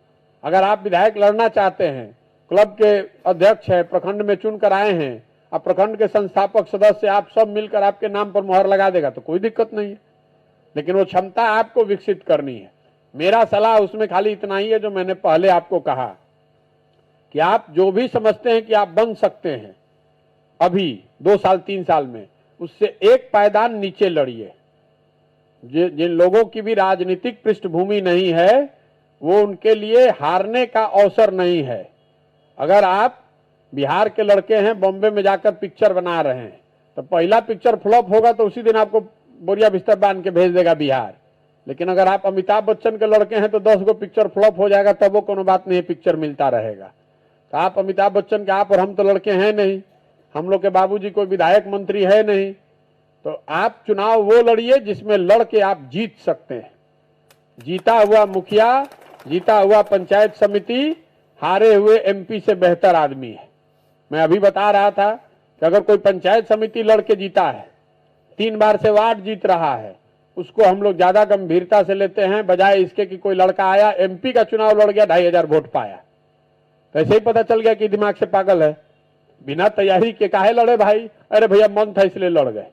अगर आप विधायक लड़ना चाहते हैं, क्लब के अध्यक्ष है, प्रखंड में चुन कर आए हैं, अब प्रखंड के संस्थापक सदस्य आप सब मिलकर आपके नाम पर मुहर लगा देगा तो कोई दिक्कत नहीं है, लेकिन वो क्षमता आपको विकसित करनी है। मेरा सलाह उसमें खाली इतना ही है जो मैंने पहले आपको कहा कि आप जो भी समझते हैं कि आप बन सकते हैं अभी 2 साल 3 साल में, उससे एक पायदान नीचे लड़िए। जिन लोगों की भी राजनीतिक पृष्ठभूमि नहीं है वो उनके लिए हारने का अवसर नहीं है। अगर आप बिहार के लड़के हैं, बॉम्बे में जाकर पिक्चर बना रहे हैं, तो पहला पिक्चर फ्लॉप होगा तो उसी दिन आपको बोरिया बिस्तर बांध के भेज देगा बिहार। लेकिन अगर आप अमिताभ बच्चन के लड़के हैं तो 10 गो पिक्चर फ्लॉप हो जाएगा, तब वो कोनो बात नहीं, पिक्चर मिलता रहेगा। तो आप अमिताभ बच्चन के, आप और हम तो लड़के हैं नहीं, हम लोग के बाबूजी कोई विधायक मंत्री है नहीं, तो आप चुनाव वो लड़िए जिसमें लड़के आप जीत सकते हैं। जीता हुआ मुखिया, जीता हुआ पंचायत समिति हारे हुए एमपी से बेहतर आदमी है। मैं अभी बता रहा था कि अगर कोई पंचायत समिति लड़के जीता है, 3 बार से वार्ड जीत रहा है, उसको हम लोग ज्यादा गंभीरता से लेते हैं बजाय इसके कि कोई लड़का आया एमपी का चुनाव लड़ गया, 2500 वोट पाया, तो ऐसे ही पता चल गया कि दिमाग से पागल है। बिना तैयारी के काहे लड़े भाई? अरे भैया मन था इसलिए लड़ गए।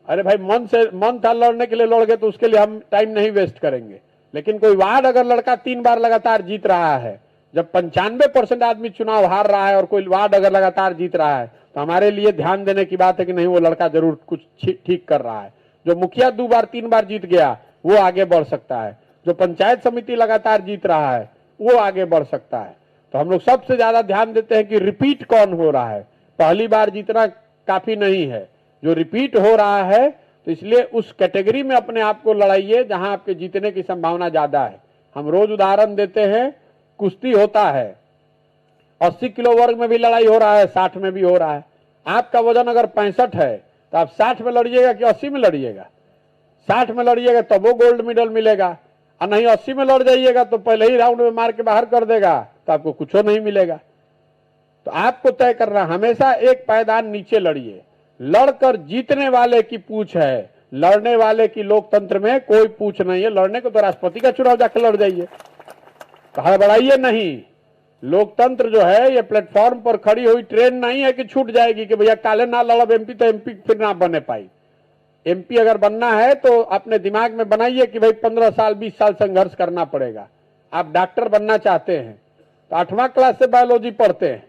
अरे भाई मन था लड़ने के लिए लड़ गए, तो उसके लिए हम टाइम नहीं वेस्ट करेंगे। लेकिन कोई वार्ड अगर लड़का 3 बार लगातार जीत रहा है, जब 95% आदमी चुनाव हार रहा है और कोई वार्ड अगर लगातार जीत रहा है, तो हमारे लिए ध्यान देने की बात है कि नहीं वो लड़का जरूर कुछ ठीक कर रहा है। जो मुखिया 2 बार 3 बार जीत गया वो आगे बढ़ सकता है, जो पंचायत समिति लगातार जीत रहा है वो आगे बढ़ सकता है। तो हम लोग सबसे ज्यादा ध्यान देते हैं कि रिपीट कौन हो रहा है। पहली बार जीतना काफी नहीं है, जो रिपीट हो रहा है, तो इसलिए उस कैटेगरी में अपने आप को लड़ाइए जहां आपके जीतने की संभावना ज्यादा है। हम रोज उदाहरण देते हैं, कुश्ती होता है, 80 किलो वर्ग में भी लड़ाई हो रहा है, 60 में भी हो रहा है। आपका वजन अगर 65 है तो आप 60 में लड़िएगा कि 80 में लड़िएगा? 60 में लड़िएगा तब वो गोल्ड मेडल मिलेगा, और नहीं 80 में लड़ जाइएगा तो पहले ही राउंड में मार के बाहर कर देगा तो आपको कुछ नहीं मिलेगा। तो आपको तय करना, हमेशा एक पायदान नीचे लड़िए। लड़कर जीतने वाले की पूछ है, लड़ने वाले की लोकतंत्र में कोई पूछ नहीं है। लड़ने को तो राष्ट्रपति का चुनाव जाकर लड़ जाइए, कहा बढ़ाइए नहीं। लोकतंत्र जो है ये प्लेटफॉर्म पर खड़ी हुई ट्रेन नहीं है कि छूट जाएगी कि भैया काले ना लड़ब एमपी तो एमपी फिर ना बने पाई। एमपी अगर बनना है तो अपने दिमाग में बनाइए कि भाई 15 साल 20 साल संघर्ष करना पड़ेगा। आप डॉक्टर बनना चाहते हैं तो 8वां क्लास से बायोलॉजी पढ़ते हैं,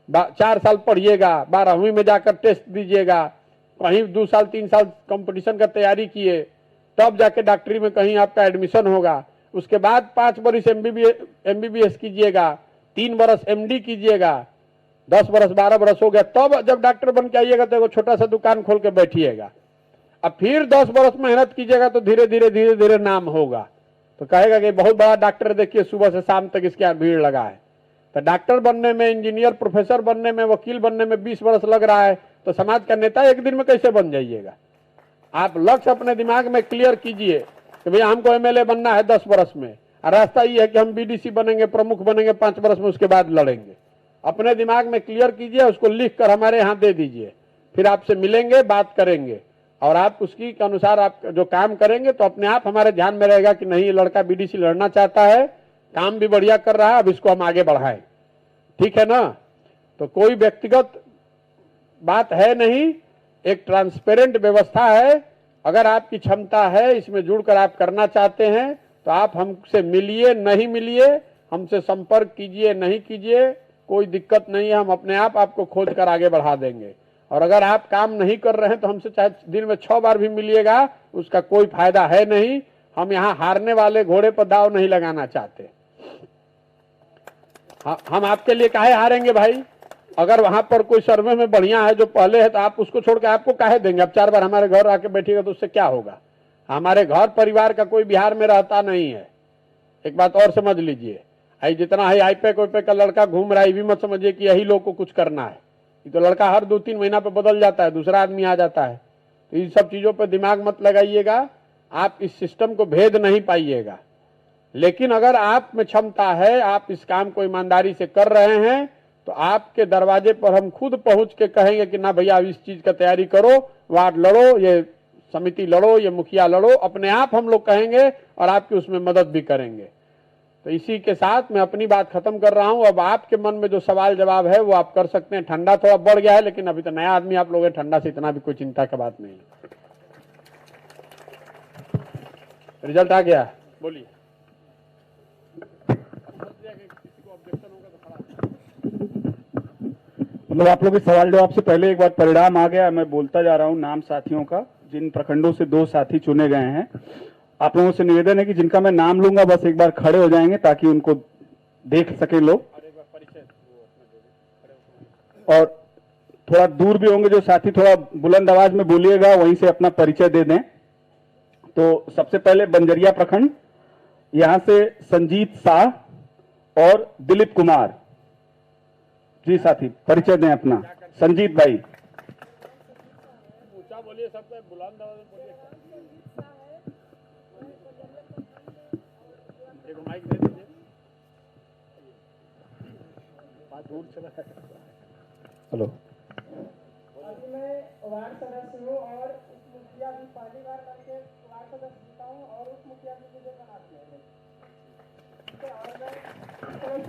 4 साल पढ़िएगा, 12वीं में जाकर टेस्ट दीजिएगा, कहीं 2 साल 3 साल कंपटीशन का तैयारी किए, तब जाके डॉक्टरी में कहीं आपका एडमिशन होगा। उसके बाद 5 बरस एमबीबीएस कीजिएगा, 3 बरस एमडी कीजिएगा, 10 बरस 12 बरस हो गया, तब जब डॉक्टर बन के आइएगा तो एक छोटा सा दुकान खोल के बैठिएगा। अब फिर 10 बरस मेहनत कीजिएगा तो धीरे धीरे नाम होगा, तो कहेगा कि बहुत बड़ा डॉक्टर देखिए सुबह से शाम तक इसके यहाँ भीड़ लगा है। तो डॉक्टर बनने में, इंजीनियर प्रोफेसर बनने में, वकील बनने में 20 बरस लग रहा है, तो समाज का नेता एक दिन में कैसे बन जाइएगा? आप लक्ष्य अपने दिमाग में क्लियर कीजिए कि भैया हमको एमएलए बनना है 10 बरस में, और रास्ता ये है कि हम बीडीसी बनेंगे, प्रमुख बनेंगे 5 बरस में, उसके बाद लड़ेंगे। अपने दिमाग में क्लियर कीजिए, उसको लिख कर हमारे यहाँ दे दीजिए, फिर आपसे मिलेंगे, बात करेंगे, और आप उसकी के अनुसार आप जो काम करेंगे तो अपने आप हमारे ध्यान में रहेगा कि नहीं, ये लड़का बीडीसी लड़ना चाहता है, काम भी बढ़िया कर रहा है, अब इसको हम आगे बढ़ाएं। ठीक है ना? तो कोई व्यक्तिगत बात है नहीं, एक ट्रांसपेरेंट व्यवस्था है। अगर आपकी क्षमता है, इसमें जुड़कर आप करना चाहते हैं तो आप हमसे मिलिए, नहीं मिलिए, हमसे संपर्क कीजिए, नहीं कीजिए, कोई दिक्कत नहीं है, हम अपने आप आपको खोज कर आगे बढ़ा देंगे। और अगर आप काम नहीं कर रहे हैं तो हमसे चाहे दिन में 6 बार भी मिलिएगा, उसका कोई फायदा है नहीं। हम यहाँ हारने वाले घोड़े पर दाव नहीं लगाना चाहते। हम आपके लिए काहे हारेंगे भाई? अगर वहां पर कोई सर्वे में बढ़िया है जो पहले है तो आप उसको छोड़ के आपको काहे देंगे? आप 4 बार हमारे घर आके बैठिएगा तो उससे क्या होगा? हमारे घर परिवार का कोई बिहार में रहता नहीं है। एक बात और समझ लीजिए, जितना है आईपैक वाईपैक का लड़का घूम रहा है, ये भी मत समझिए कि यही लोग को कुछ करना है। तो लड़का हर 2-3 महीना पे बदल जाता है, दूसरा आदमी आ जाता है। तो इन सब चीजों पे दिमाग मत लगाइएगा, आप इस सिस्टम को भेद नहीं पाइएगा। लेकिन अगर आप में क्षमता है, आप इस काम को ईमानदारी से कर रहे हैं, तो आपके दरवाजे पर हम खुद पहुंच के कहेंगे कि ना भैया इस चीज का तैयारी करो, वार्ड लड़ो, ये समिति लड़ो, ये मुखिया लड़ो, अपने आप हम लोग कहेंगे और आपकी उसमें मदद भी करेंगे। तो इसी के साथ मैं अपनी बात खत्म कर रहा हूं। अब आपके मन में जो सवाल जवाब है वो आप कर सकते हैं। ठंडा थोड़ा बढ़ गया है, लेकिन अभी तो नया आदमी आप लोग हैं, ठंडा से इतना भी कोई चिंता की बात नहीं है। रिजल्ट आ गया, बोलिए। मतलब आप लोग के सवाल जवाब से पहले एक बार परिणाम आ गया। मैं बोलता जा रहा हूं नाम साथियों का, जिन प्रखंडों से 2 साथी चुने गए हैं। आप लोगों से निवेदन है कि जिनका मैं नाम लूंगा बस एक बार खड़े हो जाएंगे ताकि उनको देख सके लोग, और थोड़ा दूर भी होंगे जो साथी, थोड़ा बुलंद आवाज में बोलिएगा, वहीं से अपना परिचय दे दें। तो सबसे पहले बंजरिया प्रखंड, यहां से संजीत शाह और दिलीप कुमार जी साथी, परिचय दें अपना। संजीत भाई, ऊंचा बोलिए, सबसे बुलंद आवाज में बोलिए। एक माइक दे दीजिए, बात दूर चला है। हेलो, मैं वार्ड सदस्य हूँ और उप मुखिया भी पहली बार करके वार्ड सदस्य जीता हूँ और उप मुखिया भी मुझे बना दिया है।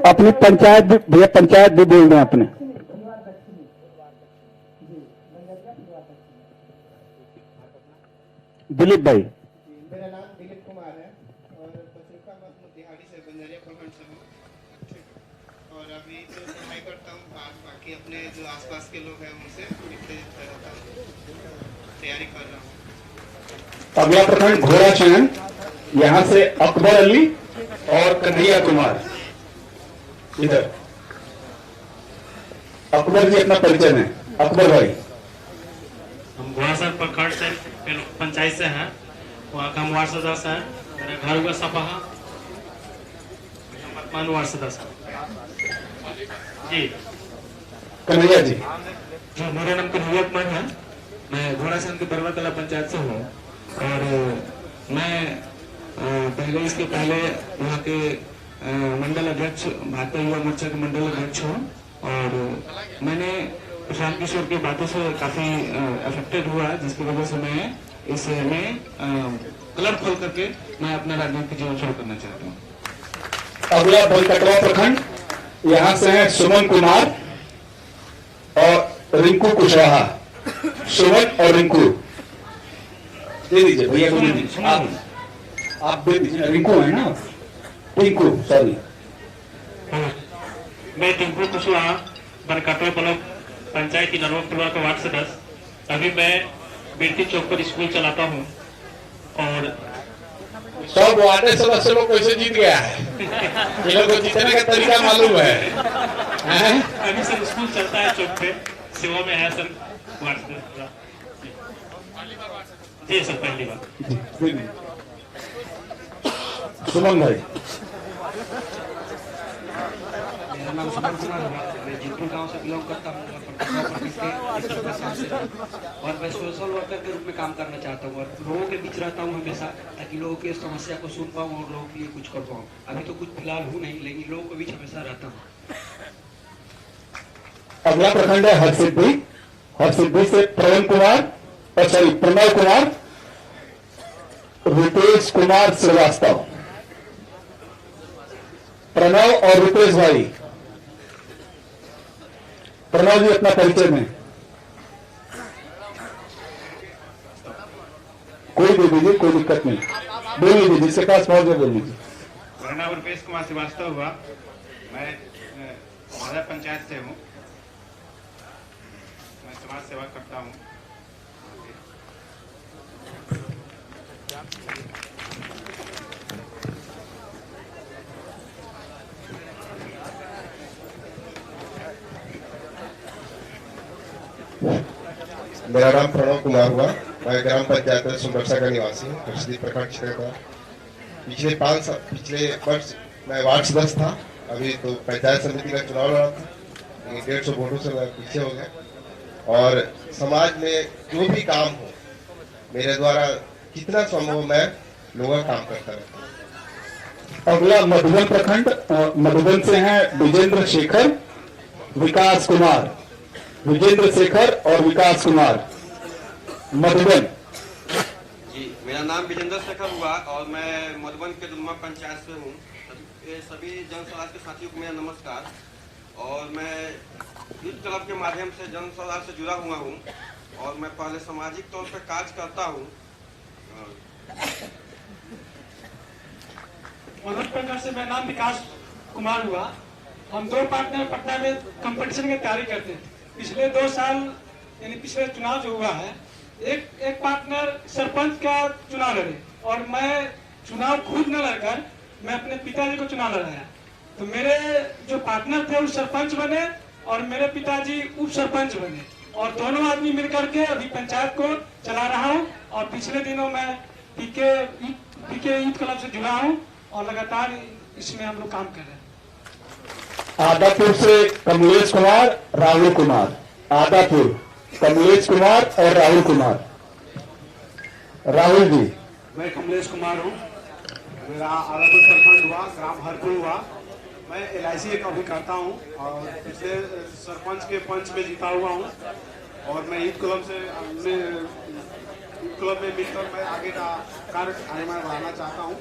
अपनी पंचायत भी भैया, पंचायत भी बोल रहे हैं अपने। दिलीप भाई, मेरा नाम दिलीप कुमार है और पत्रिका मत मोतिहारी से, बंजरिया प्रखंड से हूँ। और अभी तो पढ़ाई करता हूँ, बाकी अपने जो आसपास के लोग हैं उनसे तैयारी कर रहा हूँ। अगला प्रखंड घोड़ाचरण, यहाँ से अकबर अली और कन्हैया कुमार। इधर अकबर जी अपना परिचय दें। अकबर भाई, हम घोड़ासर प्रखंड से पंचायत से हैं, वहाँ का हम वार्ड सदस्य हैं। मेरा घर हुआ सपहा, वर्तमान वार्ड सदस्य जी। कन्हैया जी, जो मेरा नाम कन्हैया कुमार है, मैं घोड़ासर के बरवा कला पंचायत से हूँ। और मैं पहले इसके पहले वहाँ के मंडल अध्यक्ष, भारतीय युवा मोर्चा के मंडल अध्यक्ष हूँ। और मैंने प्रशांत किशोर की बातों से काफी अफेक्टेड हुआ, जिसकी वजह से मैं इसमें क्लब खोल करके मैं अपना राजनीतिक जीवन शुरू करना चाहता हूँ। अगला बलकटवा प्रखंड, यहाँ से हैं सुमन कुमार और रिंकू कुशवाहा। सुमन और रिंकू दे दीजिए भैया को, आप दे दीजिए। रिंकू है ना, टिंकू सॉरी मैं टिंकू कुशवाहा बनकाटवा ब्लॉक पंचायत की नरवा का वार्ड सदस्य। अभी मैं बिरती चौक पर स्कूल चलाता हूँ और सब वार्ड सदस्य लोग कैसे जीत गया है, ये लोग को जीतने का तरीका मालूम है। अभी सर स्कूल चलता है चौक पे, सेवा में है सर वार्ड सदस्य। जी सर पहली बार। सुमन भाई। मेरा नाम सुमन कुमार हुआ, मैं जितपुर गांव से बिलोंग करता हूँ और मैं सोशल वर्कर के रूप में काम करना चाहता हूँ और लोगों के बीच रहता हूँ हमेशा, ताकि लोगों की समस्या को सुन पाऊँ और लोगों के लिए कुछ कर पाऊँ। अभी तो कुछ फिलहाल हूँ नहीं, लेकिन लोगों के बीच हमेशा रहता हूँ। अगला प्रखंड है हरसिद्धि। हरसिद्धि से प्रणव कुमार रितेश कुमार श्रीवास्तव। प्रणव और रितेश भाई, प्रणव जी अपना परिचय में कोई दे दीजिए, कोई दिक्कत नहीं, बोल लीजिए जिसके पास पहुंच जाए बोल लीजिए। मेरा नाम रुपेश कुमार श्रीवास्तव हुआ, मैं नगर पंचायत से हूँ, मैं समाज सेवा करता हूँ। मेरा नाम प्रणव कुमार हुआ, मैं ग्राम पंचायत सुमरसा का निवासी हूँ, हरसिद्धि प्रखंड क्षेत्र का। पिछले वर्ष मैं वार्ड सदस्य था, अभी तो पंचायत समिति का चुनाव लड़ा था, 150 वोटों से मैं पीछे हो गया। और समाज में जो भी काम हो मेरे द्वारा जितना संभव मैं लोगों का काम करता रहता हूँ। अगला मधुबन प्रखंड, मधुबन से हैं विजेंद्र शेखर विकास कुमार। विजेंद्र शेखर और विकास कुमार मधुबन। जी, मेरा नाम विजेंद्र शेखर हुआ और मैं मधुबन के दुलमा पंचायत से हूँ। सभी जन समाज के साथियों को मेरा नमस्कार। और मैं यूथ क्लब के माध्यम से जन समाज से जुड़ा हुआ हूँ और मैं पहले सामाजिक तौर पर कार्य करता हूँ। मधुबन प्रखंड से मेरा नाम विकास कुमार हुआ। हम 2 पार्टनर पटना में कंपटीशन की तैयारी करते थे। पिछले 2 साल यानी पिछले चुनाव जो हुआ है, एक पार्टनर सरपंच का चुनाव लड़े और मैं चुनाव खुद न लड़कर मैं अपने पिताजी को चुनाव लड़ाया। तो मेरे जो पार्टनर थे वो सरपंच बने और मेरे पिताजी उप सरपंच बने और दोनों आदमी मिलकर के अभी पंचायत को चला रहा हूँ। और पिछले दिनों मैं पीके यूथ क्लब से जुड़ा हूँ और लगातार इसमें हम लोग काम कर रहे हैं। आदापुर से कमलेश कुमार राहुल कुमार। आदापुर कमलेश कुमार और राहुल कुमार। राहुल जी। मैं कमलेश कुमार हूँ, मेरा आदापुर प्रखंड हुआ, ग्राम हरपुर हुआ। मैं LIC का भी करता हूँ और पिछले सरपंच के पंच में जीता हुआ हूँ और मैं यूथ क्लब से अपने यूथ क्लब में मिलकर मैं आगे का कार्य बढ़ाना चाहता हूँ।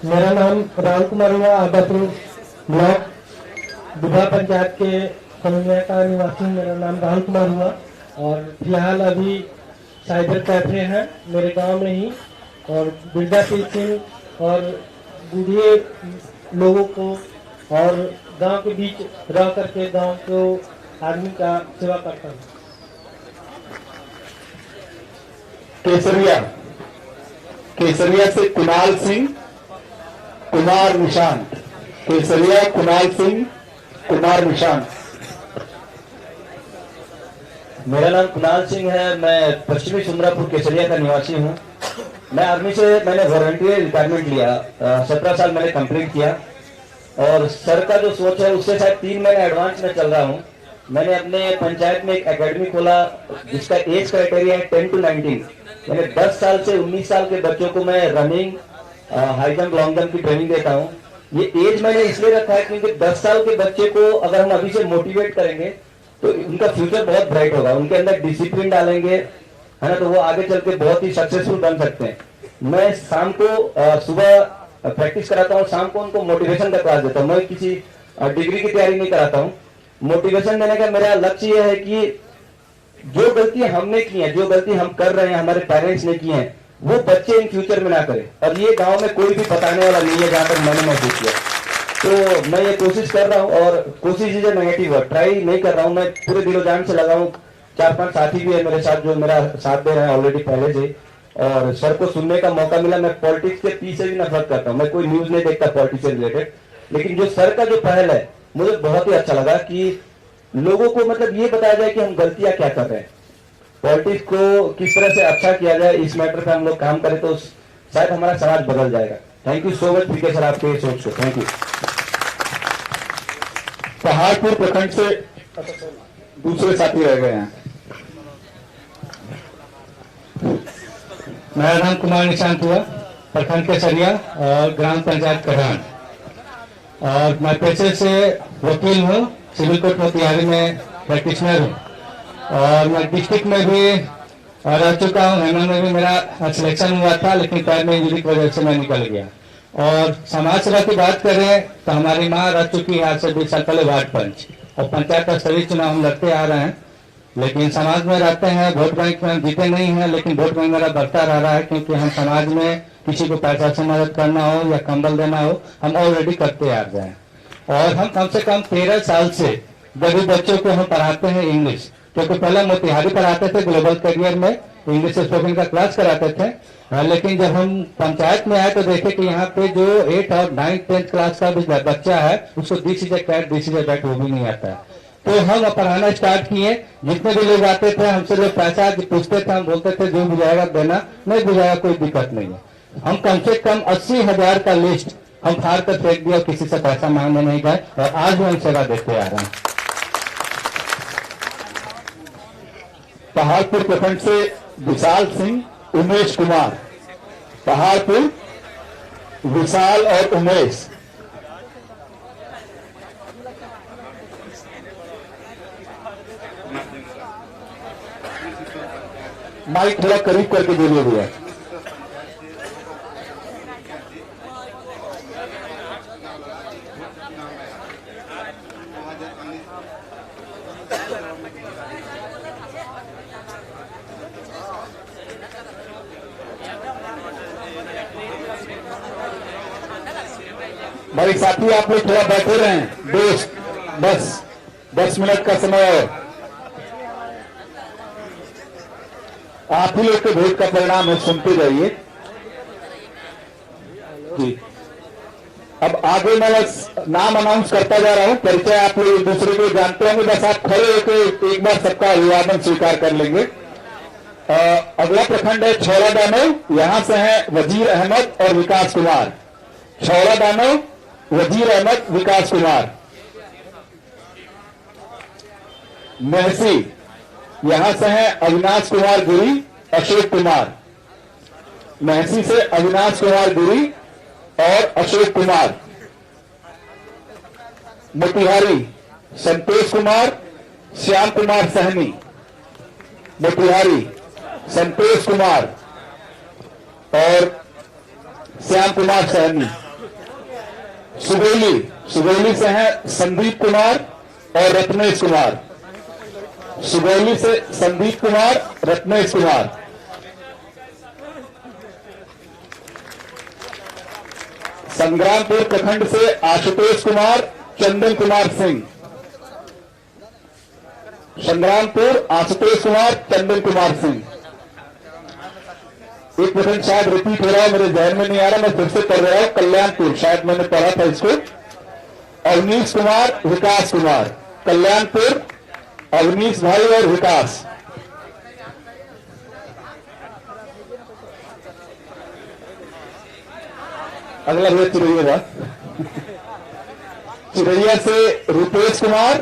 मेरा नाम राहुल कुमार हुआ, आदापुर ब्लॉक बुधा पंचायत के समन्वय का निवासी। मेरा नाम राहुल कुमार हुआ और फिलहाल अभी साइबर कैफे है मेरे गांव में ही और वृद्धा पेंशन और बूढ़े लोगों को और गांव के बीच रह करके गांव को आदमी का सेवा करता हूँ। केसरिया से कुणाल सिंह कुमार निशांत। केसरिया कुणाल सिंह कुमार निशांत। मेरा नाम कुणाल सिंह है, मैं पश्चिमी सुमरापुर केसरिया का निवासी हूँ। मैं आर्मी से मैंने वॉलंटियर रिटायरमेंट लिया, 17 साल मैंने कंप्लीट किया और सर का जो सोच है उससे शायद 3 महीने एडवांस में चल रहा हूँ। मैंने अपने पंचायत में एक एकेडमी खोला जिसका एज क्राइटेरिया है 10 to 19, यानी 10 साल से 19 साल के बच्चों को मैं running, high jump, long jump की ट्रेनिंग देता हूँ। ये एज मैंने इसलिए रखा है क्योंकि 10 साल के बच्चे को अगर हम अभी से मोटिवेट करेंगे तो उनका फ्यूचर बहुत ब्राइट होगा। उनके अंदर डिसिप्लिन डालेंगे, है ना, तो वो आगे चल के बहुत ही सक्सेसफुल बन सकते हैं। मैं शाम को सुबह प्रैक्टिस कराता हूँ, शाम को उनको मोटिवेशन का क्लास देता हूँ। मैं किसी डिग्री की तैयारी नहीं कराता हूँ। मोटिवेशन देने का मेरा लक्ष्य यह है कि जो गलती हमने की है, जो गलती हम कर रहे हैं, हमारे पेरेंट्स ने की है, वो बच्चे इन फ्यूचर में ना करें। और ये गांव में कोई भी बताने वाला नहीं है, जहां तक मैंने महसूस किया। तो मैं ये कोशिश कर रहा हूँ, और कोशिश इज नेगेटिव वर्ड, ट्राई नहीं कर रहा हूँ, मैं पूरे दिलो जान से लगा हूँ। 4-5 साथी भी है मेरे साथ जो मेरा साथ दे रहे हैं ऑलरेडी पहले से, और सर को सुनने का मौका मिला। मैं पॉलिटिक्स के पीछे भी नफरत करता हूँ, मैं कोई न्यूज नहीं देखता पॉलिटिक्स से रिलेटेड, लेकिन जो सर का जो पहल है मुझे बहुत ही अच्छा लगा कि लोगों को मतलब ये बताया जाए कि हम गलतियां क्या कर रहे हैं, पॉलिटिक्स को किस तरह से अच्छा किया जाए, इस मैटर पे हम लोग काम करें तो शायद हमारा समाज बदल जाएगा। Thank you so much PK sir आपके सोच को, थैंक यू। पहाड़पुर प्रखंड से दूसरे साथी रह गए हैं। मेरा नाम कुमार निशांत हुआ, प्रखंड केसरिया और ग्राम पंचायत करान, और मैं पेशे से वकील हूँ, सिविल कोर्ट मोतिहारी में प्रैक्टिशनर हूँ, और मैं डिस्ट्रिक्ट में भी रह चुका हूँ। हेमंत में भी मेरा सिलेक्शन हुआ था, लेकिन पैर में इंजरी की वजह से मैं निकल गया। और समाज सेवा की बात करें तो हमारी माँ रह चुकी है आज से 20 साल पहले वार्ड पंच, और पंचायत का स्तरीय चुनाव हम लड़ते आ रहे हैं। लेकिन समाज में रहते हैं, वोट बैंक में हम जीते नहीं हैं, लेकिन वोट बैंक मेरा बढ़ता रह रहा है, क्योंकि हम समाज में किसी को पैसा से मदद करना हो या कंबल देना हो, हम ऑलरेडी करते आ रहे हैं। और हम कम से कम 13 साल से गरीब बच्चों को हम पढ़ाते हैं इंग्लिश, क्योंकि पहले मोतिहारी पढ़ाते थे, ग्लोबल करियर में इंग्लिश स्पोकन का क्लास कराते थे। लेकिन जब हम पंचायत में आए तो देखे कि यहाँ पे जो 8 और 9, 10 क्लास का भी बच्चा है, उसको this is cat this is bat वो भी नहीं आता है। तो हम पढ़ाना स्टार्ट किए। जितने भी लोग आते थे हमसे जो पैसा पूछते थे, हम बोलते थे जो बुझाएगा देना, नहीं बुझाएगा कोई दिक्कत नहीं है। हम कम से कम 80,000 का लिस्ट हम फाड़ कर फेंक दिया, किसी से पैसा मांगने नहीं गए, और आज भी हम सेवा देते आ रहे हैं। पहाड़पुर प्रखंड से विशाल सिंह, उमेश कुमार। पहाड़पुर विशाल और उमेश। माइक थोड़ा करीब करके बोलिए भैया। भाई साथी आप लोग थोड़ा बैठे रहे हैं, दोस्त, बस 10 मिनट का समय है। आप ही लोग के वोट का परिणाम है, सुनते जाइए जी। अब आगे मैं बस नाम अनाउंस करता जा रहा हूं, परिचय आप लोग एक दूसरे को जानते होंगे, बस आप खड़े होकर एक बार सबका अभिवादन स्वीकार कर लेंगे। अगला प्रखंड है छौड़ा दानव, यहां से हैं वजीर अहमद और विकास कुमार। छौड़ा दानव, वजीर अहमद, विकास कुमार। महसी, यहां से हैं अविनाश कुमार गिरी, अशोक कुमार। महसी से अविनाश कुमार गिरी और अशोक कुमार। मोतिहारी, संतोष कुमार, श्याम कुमार सहनी। मोतिहारी, संतोष कुमार और श्याम कुमार सहनी। सुगौली, सुगौली से हैं संदीप कुमार और रत्नेश कुमार। सुगौली से संदीप कुमार, रत्नेश कुमार। संग्रामपुर प्रखंड से आशुतोष कुमार, चंदन कुमार सिंह। संग्रामपुर, आशुतोष कुमार, चंदन कुमार सिंह। एक प्रखंड शायद रिपीट हो रहा है, मेरे जहन में नहीं आ रहा, मैं फिर से कर रहा हूं। कल्याणपुर, शायद मैंने पढ़ा था इसको। अवनीश कुमार, विकास कुमार। कल्याणपुर, अवनीश भाई और विकास। अगला है चिरैया। चिरैया से रुपेश कुमार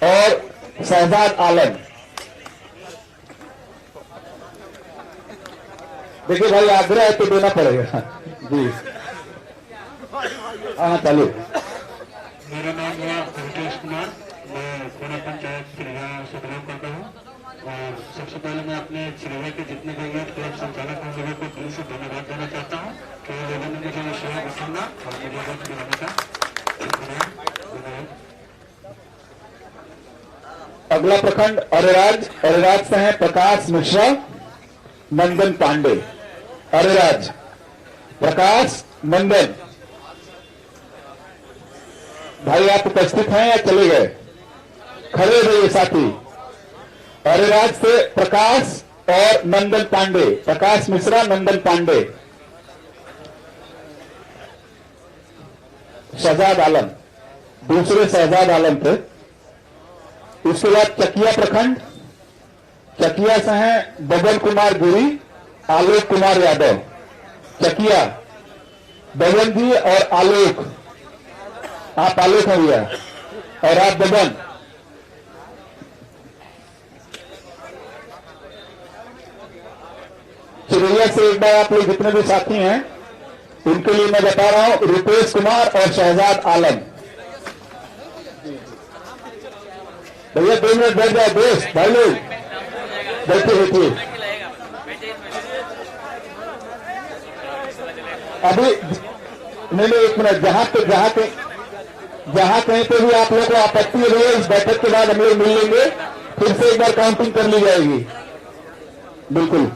और शहजाद आलम। देखिए भाई आग्रह है तो देना पड़ेगा जी। हाँ चालू। मेरा नाम है रुपेश कुमार, मैं कोना पंचायत चिरैया से बिलोंग करता हूँ। और सबसे पहले मैं अपने चिरैया के जितने भी यूथ क्लब संचालक हैं लोगों को दिल से धन्यवाद देना चाहता हूँ कि लोगों ने मुझे ये सेवा रखना और मुझे वक्त दिलाने का। अगला प्रखंड अरेराज, अरेराज से हैं प्रकाश मिश्रा, नंदन पांडे। अरेराज, प्रकाश मंडल। भाई आप उपस्थित हैं या चले गए? खड़े रहिए साथी। अरेराज से प्रकाश और नंदन पांडे, प्रकाश मिश्रा, नंदन पांडे। शहजाद आलम, दूसरे शहजाद आलम थे। उसके बाद चकिया प्रखंड, चकिया से हैं बबन कुमार गिरी, आलोक कुमार यादव। चकिया बबन जी और आलोक, आप आलोक हैं भैया और आप बबन। चिड़ैया से एक बार आप लोग जितने भी साथी हैं उनके लिए मैं बता रहा हूं, रुपेश कुमार और शहजाद आलम। भैया 2 मिनट बैठ जाओ दोस्त, भाई लोग बैठे बैठिए। अभी नहीं 1 मिनट, जहां कहीं पे भी आप लोगों को आपत्ति है, इस बैठक के बाद हम लोग मिल लेंगे, फिर से एक बार काउंटिंग कर ली जाएगी। बिल्कुल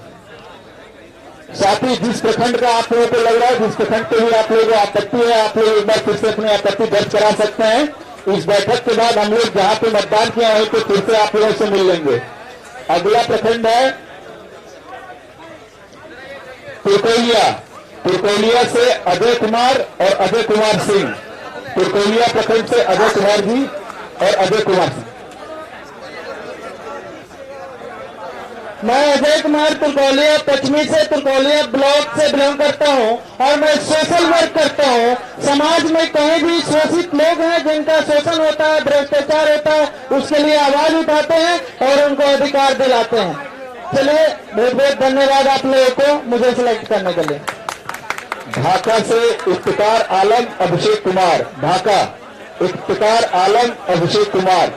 साथी, जिस प्रखंड का आप लोगों को लग रहा है, जिस प्रखंड पे भी आप लोगों को आपत्ति है, आप लोग एक बार फिर से अपनी आपत्ति दर्ज करा सकते हैं। इस बैठक के बाद हम लोग जहां पे मतदान किया है तो फिर से आप लोगों से मिल लेंगे। अगला प्रखंड है तुरकोलिया। तुरकोलिया से अजय कुमार और अजय कुमार सिंह। तुरकोलिया प्रखंड से अजय कुमार जी और अजय कुमार सिंह। मैं अजय कुमार तुरकोलिया पश्चिमी से, तुरकोलिया ब्लॉक से बिलोंग करता हूं और मैं सोशल वर्क करता हूं। समाज में कहीं भी शोषित लोग हैं जिनका शोषण होता है, भ्रष्टाचार होता है, उसके लिए आवाज उठाते हैं और उनको अधिकार दिलाते हैं। चलिए, बहुत बहुत धन्यवाद आप लोगों को मुझे सिलेक्ट करने के लिए। ढाका से इफ्तिकार आलम अभिषेक कुमार। ढाका इफ्तिकार आलम अभिषेक कुमार।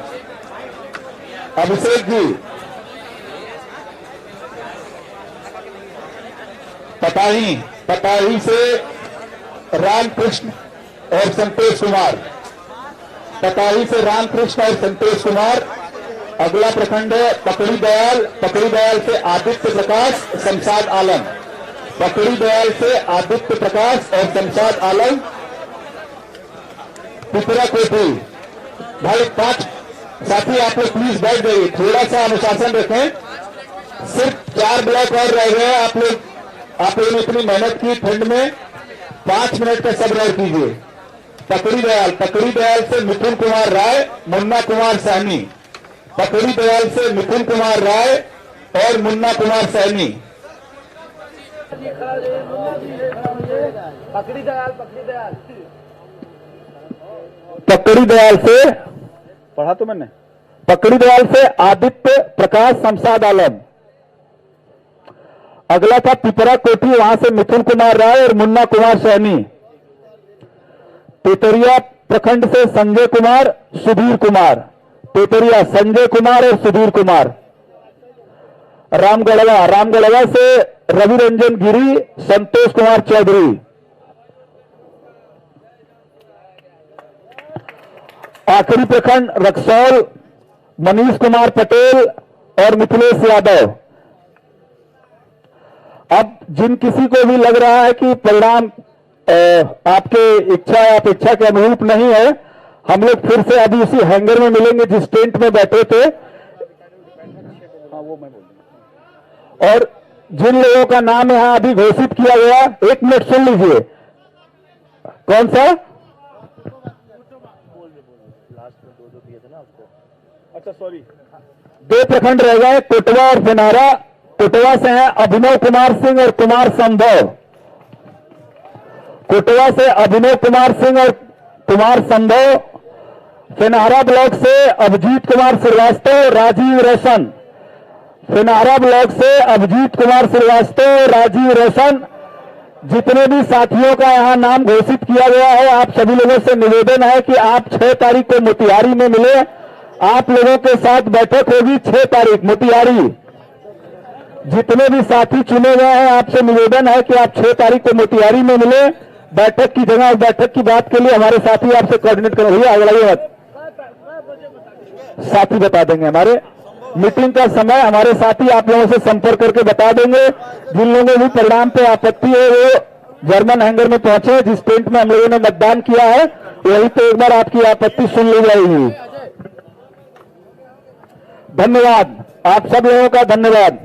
अभिषेक जी। पताही, पताही से रामकृष्ण और संतोष कुमार। पताही से रामकृष्ण और संतोष कुमार। अगला प्रखंड है पकड़ी दयाल। पकड़ी दयाल से आदित्य प्रकाश, शमशाद आलम। पकड़ी दयाल से आदित्य प्रकाश और शमशाद आलम। पिपरा कोठी। भाई 5 साथी आप लोग प्लीज बैठ जाइए, थोड़ा सा अनुशासन रखें। सिर्फ 4 ब्लॉक और रह गए। आप लोगों ने इतनी मेहनत की ठंड में, 5 मिनट का सब्र और कीजिए। पकड़ी दयाल से मिथुन कुमार राय, मुन्ना कुमार सैनी। पकड़ी दयाल से मिथुन कुमार राय और मुन्ना कुमार सैनी। पकड़ी दयाल से, पढ़ा तो मैंने, पकड़ी दयाल से आदित्य प्रकाश, शमशाद आलम। अगला था पिपरा कोठी, वहां से मिथुन कुमार राय और मुन्ना कुमार सैनी। पेतरिया प्रखंड से संजय कुमार, सुधीर कुमार। पेतरिया संजय कुमार और सुधीर कुमार। रामगढ़वा से रवि रंजन गिरी, संतोष कुमार चौधरी। आखिरी प्रखंड रक्सौल, मनीष कुमार पटेल और मिथिलेश यादव। अब जिन किसी को भी लग रहा है कि परिणाम आपके इच्छा के अनुरूप नहीं है, हम लोग फिर से अभी उसी हैंगर में मिलेंगे जिस टेंट में बैठे थे। और जिन लोगों का नाम यहां अभी घोषित किया गया, 1 मिनट सुन लीजिए। कौन सा? अच्छा सॉरी, 2 प्रखंड रह गए, कोटवा और फेनारा। कोटवा से हैं अभिनव कुमार सिंह और कुमार संभव। कोटवा से अभिनव कुमार सिंह और कुमार संभव। फेनारा ब्लॉक से अभिजीत कुमार श्रीवास्तव, राजीव रोशन। फेनारा ब्लॉक से अभिजीत कुमार श्रीवास्तव, राजीव रोशन। जितने भी साथियों का यहां नाम घोषित किया गया है, आप सभी लोगों से निवेदन है कि आप 6 तारीख को मोतिहारी में मिले। आप लोगों के साथ बैठक होगी 6 तारीख मोतिहारी। जितने भी साथी चुने गए हैं, आपसे निवेदन है कि आप 6 तारीख को मोतिहारी में मिले। बैठक की जगह, बैठक की बात के लिए हमारे साथी आपसे कोऑर्डिनेट करें। भैया आगे मत, साथी बता देंगे हमारे। मीटिंग का समय हमारे साथी आप लोगों से संपर्क करके बता देंगे। जिन लोगों भी परिणाम पे आपत्ति है वो जर्मन हैंगर में पहुंचे, जिस टेंट में हम लोगों ने मतदान किया है वहीं पे एक बार आपकी आपत्ति सुन ली जाएगी। धन्यवाद, आप सब लोगों का धन्यवाद।